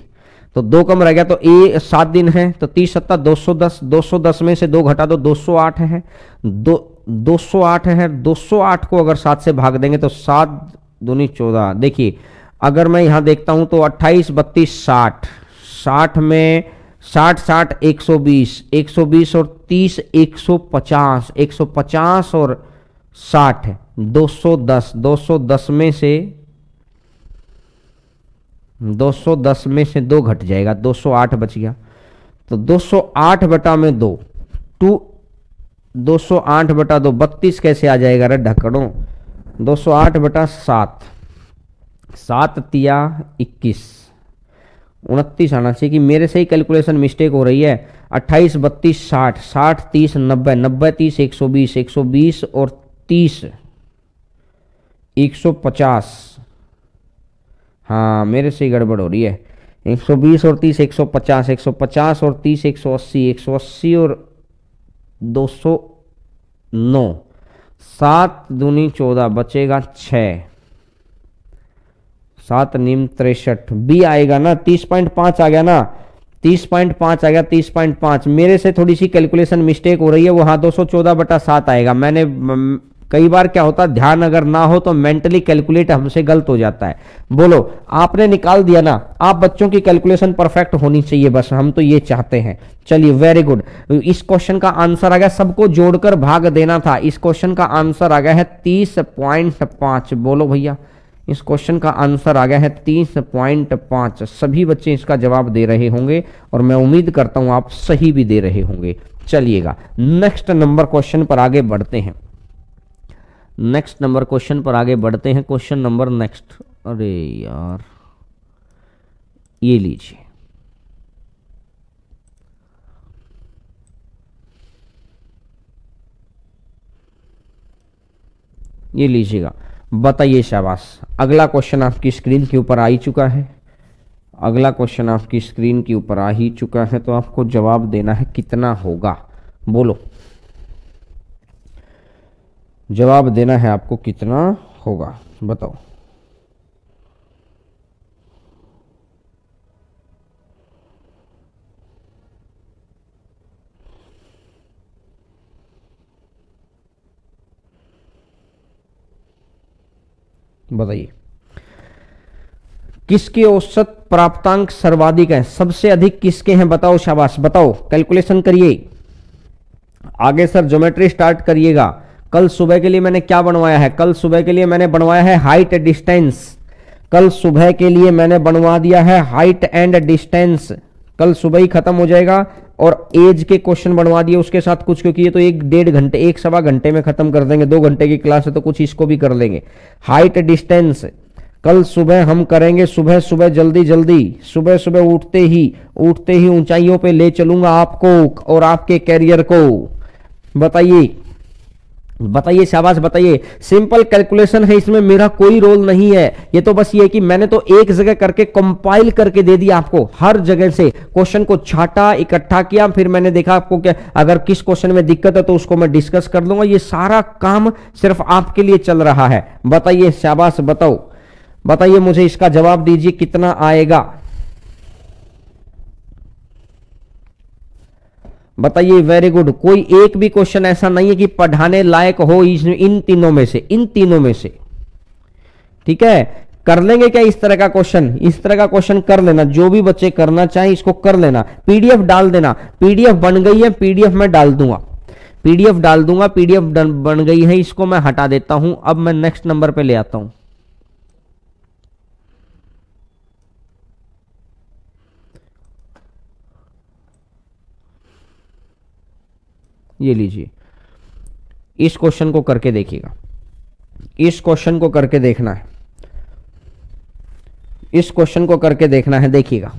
तो 2 कम रह गया, तो ये 7 दिन है, तो 30 7 210, 210 में से 2 घटा दो 208 है, 208 है, 208 को अगर 7 से भाग देंगे तो 7 दूनी 14। देखिए, अगर मैं यहां देखता हूं तो 28 32 60, 60 में 60 60 120, 120 और 30 150, 150 और 60 210, 210 में से 210 में से 2 घट जाएगा, 208 बच गया, तो 208 बटा में 2, 208 बटा 2 32 कैसे आ जाएगा रे ढकड़ों, 208 बटा 7, 7 तिया 21, 29 आना चाहिए, कि मेरे से ही कैलकुलेशन मिस्टेक हो रही है। 28 32 60, 60 30 90, 90 30 120, 120 और 30 150, हाँ मेरे से ही गड़बड़ हो रही है। 120 और 30 150, 150 और 30 180, 180 और 209, 7 दूनी 14 बचेगा 6, 7 निम 63, बी आएगा ना 30.5 आ गया ना, 30.5 आ गया, 30.5। मेरे से थोड़ी सी कैलकुलेशन मिस्टेक हो रही है, वो हाँ 214/7 आएगा। मैंने कई बार क्या होता है, ध्यान अगर ना हो तो मेंटली कैलकुलेट हमसे गलत हो जाता है। बोलो, आपने निकाल दिया ना। आप बच्चों की कैलकुलेशन परफेक्ट होनी चाहिए, बस हम तो ये चाहते हैं। चलिए वेरी गुड। इस क्वेश्चन का आंसर आ गया, सबको जोड़कर भाग देना था। इस क्वेश्चन का आंसर आ गया है 30.5। बोलो भैया, इस क्वेश्चन का आंसर आ गया है 30.5। सभी बच्चे इसका जवाब दे रहे होंगे और मैं उम्मीद करता हूं आप सही भी दे रहे होंगे। चलिएगा नेक्स्ट नंबर क्वेश्चन पर आगे बढ़ते हैं। नेक्स्ट नंबर क्वेश्चन पर आगे बढ़ते हैं। क्वेश्चन नंबर नेक्स्ट, अरे यार ये लीजिए, ये लीजिएगा, बताइए। शाबाश। अगला क्वेश्चन आपकी स्क्रीन के ऊपर आ ही चुका है। अगला क्वेश्चन आपकी स्क्रीन के ऊपर आ ही चुका है, तो आपको जवाब देना है कितना होगा। बोलो, जवाब देना है आपको कितना होगा, बताओ। बताइए, किसके औसत प्राप्तांक सर्वाधिक है? सबसे अधिक किसके हैं? बताओ, शाबाश, बताओ, कैलकुलेशन करिए। आगे सर ज्योमेट्री स्टार्ट करिएगा। कल सुबह के लिए मैंने क्या बनवाया है? कल सुबह के लिए मैंने बनवाया है हाइट डिस्टेंस। कल सुबह के लिए मैंने बनवा दिया है हाइट एंड डिस्टेंस। कल सुबह ही खत्म हो जाएगा। और एज के क्वेश्चन बनवा दिए उसके साथ कुछ, क्योंकि ये तो 1-1.5 घंटे, 1-1.25 घंटे में खत्म कर देंगे। 2 घंटे की क्लास है तो कुछ इसको भी कर लेंगे। हाइट डिस्टेंस कल सुबह हम करेंगे। सुबह सुबह जल्दी जल्दी, सुबह सुबह उठते ही ऊंचाइयों पे ले चलूंगा आपको और आपके कैरियर को। बताइए, बताइए, शाबाश, बताइए। सिंपल कैलकुलेशन है, इसमें मेरा कोई रोल नहीं है। ये तो बस ये कि मैंने तो एक जगह करके कंपाइल करके दे दिया आपको। हर जगह से क्वेश्चन को छाटा, इकट्ठा किया, फिर मैंने देखा आपको क्या, अगर किस क्वेश्चन में दिक्कत है तो उसको मैं डिस्कस कर लूंगा। ये सारा काम सिर्फ आपके लिए चल रहा है। बताइए, शाबाश, बताओ, बताइए, मुझे इसका जवाब दीजिए कितना आएगा। बताइए, वेरी गुड। कोई एक भी क्वेश्चन ऐसा नहीं है कि पढ़ाने लायक हो इन तीनों में से, इन तीनों में से। ठीक है, कर लेंगे क्या इस तरह का क्वेश्चन? इस तरह का क्वेश्चन कर लेना, जो भी बच्चे करना चाहें इसको कर लेना। पीडीएफ डाल देना। पीडीएफ बन गई है, पीडीएफ में डाल दूंगा, पीडीएफ डाल दूंगा। पीडीएफ बन गई है, इसको मैं हटा देता हूं। अब मैं नेक्स्ट नंबर पे ले आता हूं। ये लीजिए, इस क्वेश्चन को करके देखिएगा। इस क्वेश्चन को करके देखना है, इस क्वेश्चन को करके देखना है। देखिएगा,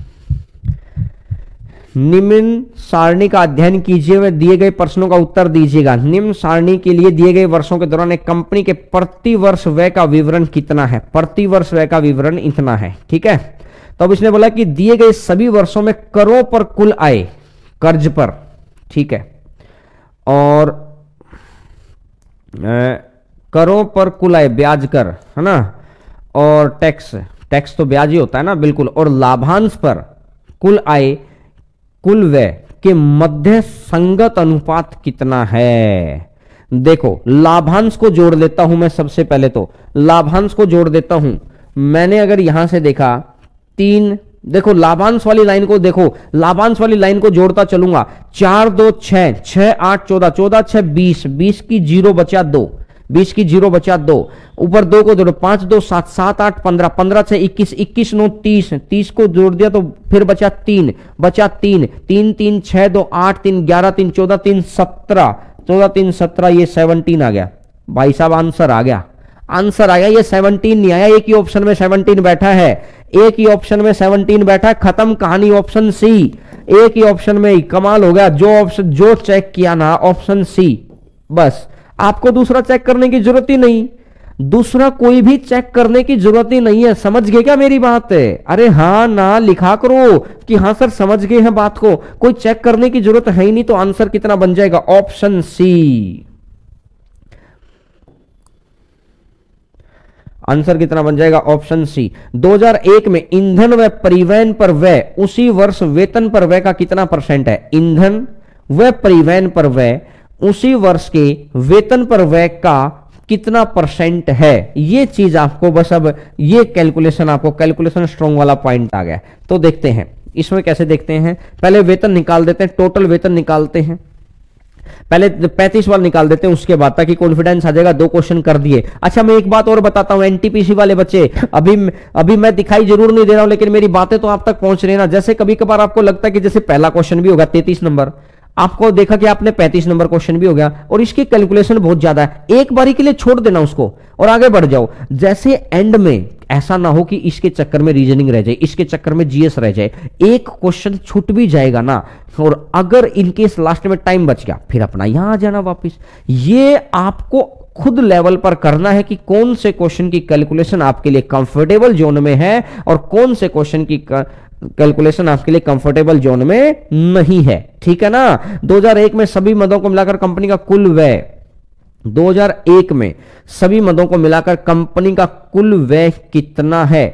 निम्न सारणी का अध्ययन कीजिए व दिए गए प्रश्नों का उत्तर दीजिएगा। निम्न सारणी के लिए दिए गए वर्षों के दौरान एक कंपनी के प्रति वर्ष व्यय का विवरण कितना है? प्रति वर्ष व्यय का विवरण इतना है। ठीक है, तो अब इसने बोला कि दिए गए सभी वर्षों में करों पर कुल आय कर्ज पर, ठीक है, और करों पर कुल आय ब्याज कर, है ना, और टैक्स, टैक्स तो ब्याज ही होता है ना, बिल्कुल, और लाभांश पर कुल आय कुल व्यय के मध्य संगत अनुपात कितना है? देखो, लाभांश को जोड़ लेता हूं मैं। सबसे पहले तो लाभांश को जोड़ देता हूं। मैंने अगर यहां से देखा 3, देखो लाभांश वाली लाइन को, देखो लाभांश वाली लाइन को जोड़ता चलूंगा। 4 2 6, 6 8 14, 14 6 20, 20 की 0 बचा 2, 20 की 0 बचा 2, ऊपर 2 को जोड़ो, 5 2 7, 7 8 15, 15 6 21, 21 9 30, 30 को जोड़ दिया तो फिर बचा 3, बचा 3, 3 3 6 2 8 3 11 3 14 3 17, 14 3 17, ये 17 आ गया। भाई साहब आंसर आ गया, आंसर आ गया। ये 17 नहीं आया, एक ही ऑप्शन में 17 बैठा है, एक ही ऑप्शन में 17 बैठा है। खत्म कहानी, ऑप्शन सी, एक ही ऑप्शन में ही। कमाल हो गया। जो ऑप्शन जो चेक किया ना, ऑप्शन सी। बस, आपको दूसरा चेक करने की जरूरत ही नहीं, दूसरा कोई भी चेक करने की जरूरत ही नहीं है। समझ गए क्या मेरी बात है? अरे हाँ ना लिखा करो कि हाँ सर समझ गए हैं बात को, कोई चेक करने की जरूरत है ही नहीं। तो आंसर कितना बन जाएगा? Option C. आंसर कितना बन जाएगा? Option C. 2001 में ईंधन व परिवहन पर व्यय उसी वर्ष वेतन पर व्यय का कितना परसेंट है? ईंधन व परिवहन पर व्यय उसी वर्ष के वेतन पर व्यय का कितना परसेंट है? ये चीज आपको बस, अब ये कैलकुलेशन, आपको कैलकुलेशन स्ट्रॉन्ग वाला पॉइंट आ गया। तो देखते हैं इसमें कैसे देखते हैं। पहले वेतन निकाल देते हैं, टोटल वेतन निकालते हैं। पहले 35 वाला निकाल देते हैं, उसके बाद ताकि कॉन्फिडेंस आ जाएगा। 2 क्वेश्चन कर दिए। अच्छा, मैं एक बात और बताता हूं एनटीपीसी वाले बच्चे, अभी मैं दिखाई जरूर नहीं दे रहा हूं, लेकिन मेरी बातें तो आप तक पहुंच रही है ना। जैसे कभी कभार आपको लगता है कि जैसे पहला क्वेश्चन भी होगा 33 नंबर, आपको देखा कि आपने 35 नंबर क्वेश्चन भी हो गया और इसकी कैलकुलेशन बहुत ज्यादा है, एक बारी के लिए छोड़ देना उसको और आगे बढ़ जाओ। जैसे एंड में ऐसा ना हो कि इसके चक्कर में रीजनिंग रह जाए, इसके चक्कर में जीएस रह जाए, एक क्वेश्चन छूट भी जाएगा ना, और अगर इनकेस लास्ट में टाइम बच गया फिर अपना यहां आ जाना वापिस। ये आपको खुद लेवल पर करना है कि कौन से क्वेश्चन की कैलकुलेशन आपके लिए कंफर्टेबल जोन में है और कौन से क्वेश्चन की कैलकुलेशन आपके लिए कंफर्टेबल जोन में नहीं है। ठीक है ना। 2001 में सभी मदों को मिलाकर कंपनी का कुल व्यय, 2001 में सभी मदों को मिलाकर कंपनी का कुल व्यय कितना है?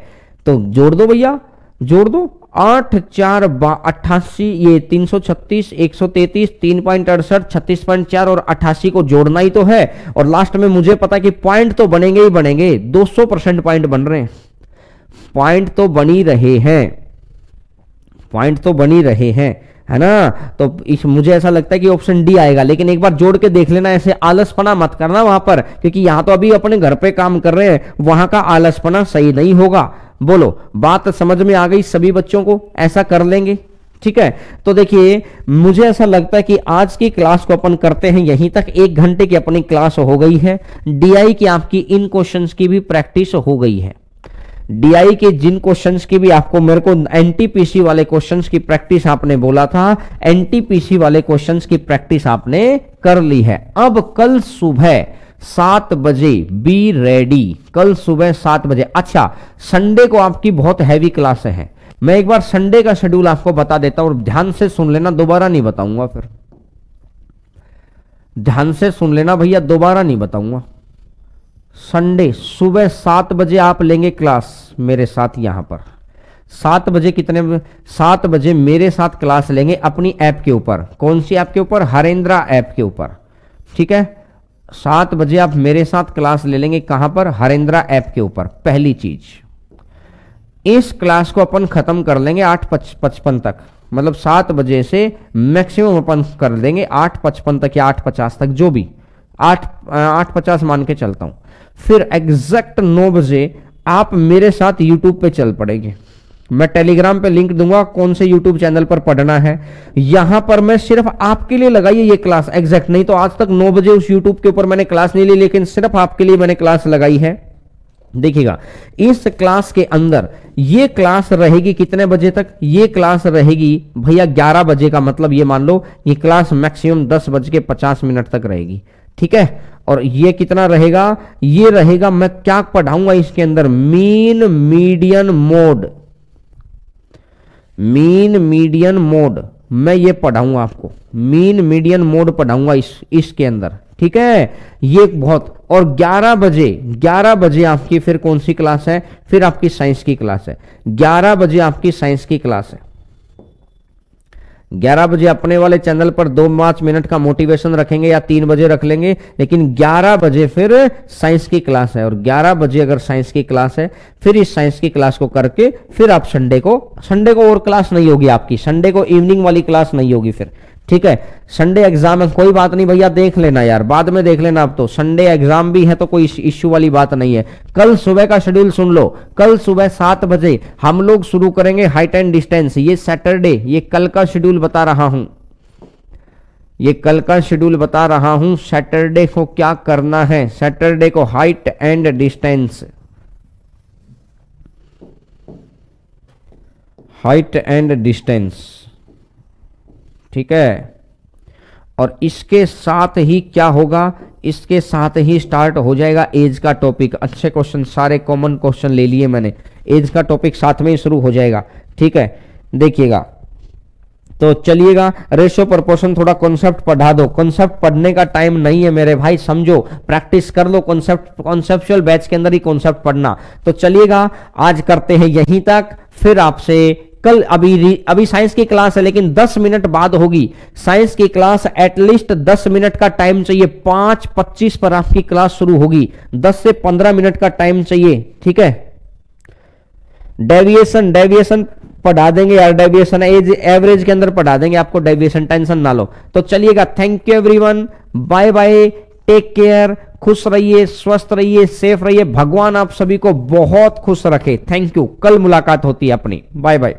तो जोड़ दो भैया, जोड़ दो। 8 4 88, ये 336, 133, 3.68, 36.4 और 88 को जोड़ना ही तो है। और लास्ट में मुझे पता है कि पॉइंट तो बनेंगे ही बनेंगे, 200% पॉइंट बन रहे हैं, पॉइंट तो बनी रहे हैं, पॉइंट तो बनी रहे हैं, है ना। तो मुझे ऐसा लगता है कि ऑप्शन डी आएगा, लेकिन एक बार जोड़ के देख लेना, ऐसे आलसपना मत करना वहां पर, क्योंकि यहां तो अभी अपने घर पे काम कर रहे हैं, वहां का आलसपना सही नहीं होगा। बोलो, बात समझ में आ गई सभी बच्चों को? ऐसा कर लेंगे, ठीक है। तो देखिए, मुझे ऐसा लगता है कि आज की क्लास को अपन करते हैं यहीं तक। 1 घंटे की अपनी क्लास हो गई है। डीआई की आपकी इन क्वेश्चंस की भी प्रैक्टिस हो गई है। डीआई के जिन क्वेश्चंस की भी आपको, मेरे को एनटीपीसी वाले क्वेश्चंस की प्रैक्टिस आपने बोला था, एनटीपीसी वाले क्वेश्चंस की प्रैक्टिस आपने कर ली है। अब कल सुबह 7 बजे बी रेडी, कल सुबह 7 बजे। अच्छा, संडे को आपकी बहुत हैवी क्लास है। मैं एक बार संडे का शेड्यूल आपको बता देता हूं और ध्यान से सुन लेना, दोबारा नहीं बताऊंगा, फिर ध्यान से सुन लेना भैया, दोबारा नहीं बताऊंगा। संडे सुबह 7 बजे आप लेंगे क्लास मेरे साथ यहां पर। 7 बजे कितने? 7 बजे मेरे साथ क्लास लेंगे अपनी ऐप के ऊपर। कौन सी ऐप के ऊपर? हरेंद्रा ऐप के ऊपर, ठीक है। 7 बजे आप मेरे साथ क्लास ले लेंगे, कहां पर? हरेंद्रा ऐप के ऊपर। पहली चीज, इस क्लास को अपन खत्म कर लेंगे 8:55 तक, मतलब 7 बजे से मैक्सिमम अपन कर देंगे 8:55 तक या 8:50 तक, जो भी 8:50 मान के चलता हूं। फिर एग्जैक्ट 9 बजे आप मेरे साथ यूट्यूब पे चल पड़ेंगे। मैं टेलीग्राम पे लिंक दूंगा कौन से यूट्यूब चैनल पर पढ़ना है। यहां पर मैं सिर्फ आपके लिए लगाई है ये क्लास एग्जैक्ट, नहीं तो आज तक 9 बजे उस यूट्यूब के ऊपर मैंने क्लास नहीं ली, लेकिन सिर्फ आपके लिए मैंने क्लास लगाई है। देखिएगा, इस क्लास के अंदर ये क्लास रहेगी कितने बजे तक? ये क्लास रहेगी भैया 11 बजे का, मतलब ये मान लो ये क्लास मैक्सिमम 10:50 तक रहेगी, ठीक है। और ये कितना रहेगा? ये रहेगा, मैं क्या पढ़ाऊंगा इसके अंदर? Mean median mode, mean median mode मैं ये पढ़ाऊंगा आपको, मीन मीडियन मोड पढ़ाऊंगा इसके अंदर, ठीक है। ये बहुत, और 11 बजे आपकी फिर कौन सी क्लास है? फिर आपकी साइंस की क्लास है। 11 बजे आपकी साइंस की क्लास है। 11 बजे अपने वाले चैनल पर 2-5 मिनट का मोटिवेशन रखेंगे या 3 बजे रख लेंगे, लेकिन 11 बजे फिर साइंस की क्लास है। और 11 बजे अगर साइंस की क्लास है, फिर इस साइंस की क्लास को करके फिर आप संडे को और क्लास नहीं होगी आपकी, संडे को इवनिंग वाली क्लास नहीं होगी फिर, ठीक है। संडे एग्जाम है, कोई बात नहीं भैया, देख लेना यार, बाद में देख लेना। अब तो संडे एग्जाम भी है तो कोई इश्यू वाली बात नहीं है। कल सुबह का शेड्यूल सुन लो, कल सुबह 7 बजे हम लोग शुरू करेंगे हाइट एंड डिस्टेंस। ये सैटरडे, ये कल का शेड्यूल बता रहा हूं, ये कल का शेड्यूल बता रहा हूं। सैटरडे को क्या करना है? सैटरडे को height and distance, height and distance, ठीक है। और इसके साथ ही क्या होगा? इसके साथ ही स्टार्ट हो जाएगा एज का टॉपिक। अच्छे क्वेश्चन, सारे कॉमन क्वेश्चन ले लिए मैंने, एज का टॉपिक साथ में ही शुरू हो जाएगा, ठीक है। देखिएगा, तो चलिएगा, रेशो प्रोपोर्शन थोड़ा कॉन्सेप्ट पढ़ा दो। कॉन्सेप्ट पढ़ने का टाइम नहीं है मेरे भाई, समझो, प्रैक्टिस कर लो कॉन्सेप्ट, कॉन्सेप्चुअल बैच के अंदर ही कॉन्सेप्ट पढ़ना। तो चलिएगा, आज करते हैं यहीं तक, फिर आपसे कल, अभी साइंस की क्लास है लेकिन 10 मिनट बाद होगी साइंस की क्लास। एटलीस्ट 10 मिनट का टाइम चाहिए, 5:25 पर आपकी क्लास शुरू होगी, 10 से 15 मिनट का टाइम चाहिए, ठीक है। डेविएशन पढ़ा देंगे यार, डेविएशन एवरेज के अंदर पढ़ा देंगे आपको, डेविएशन टेंशन ना लो। तो चलिएगा, thank you everyone, bye bye, take care, खुश रहिए, स्वस्थ रहिए, सेफ रहिए, भगवान आप सभी को बहुत खुश रखे। थैंक यू, कल मुलाकात होती है अपनी, बाय बाय।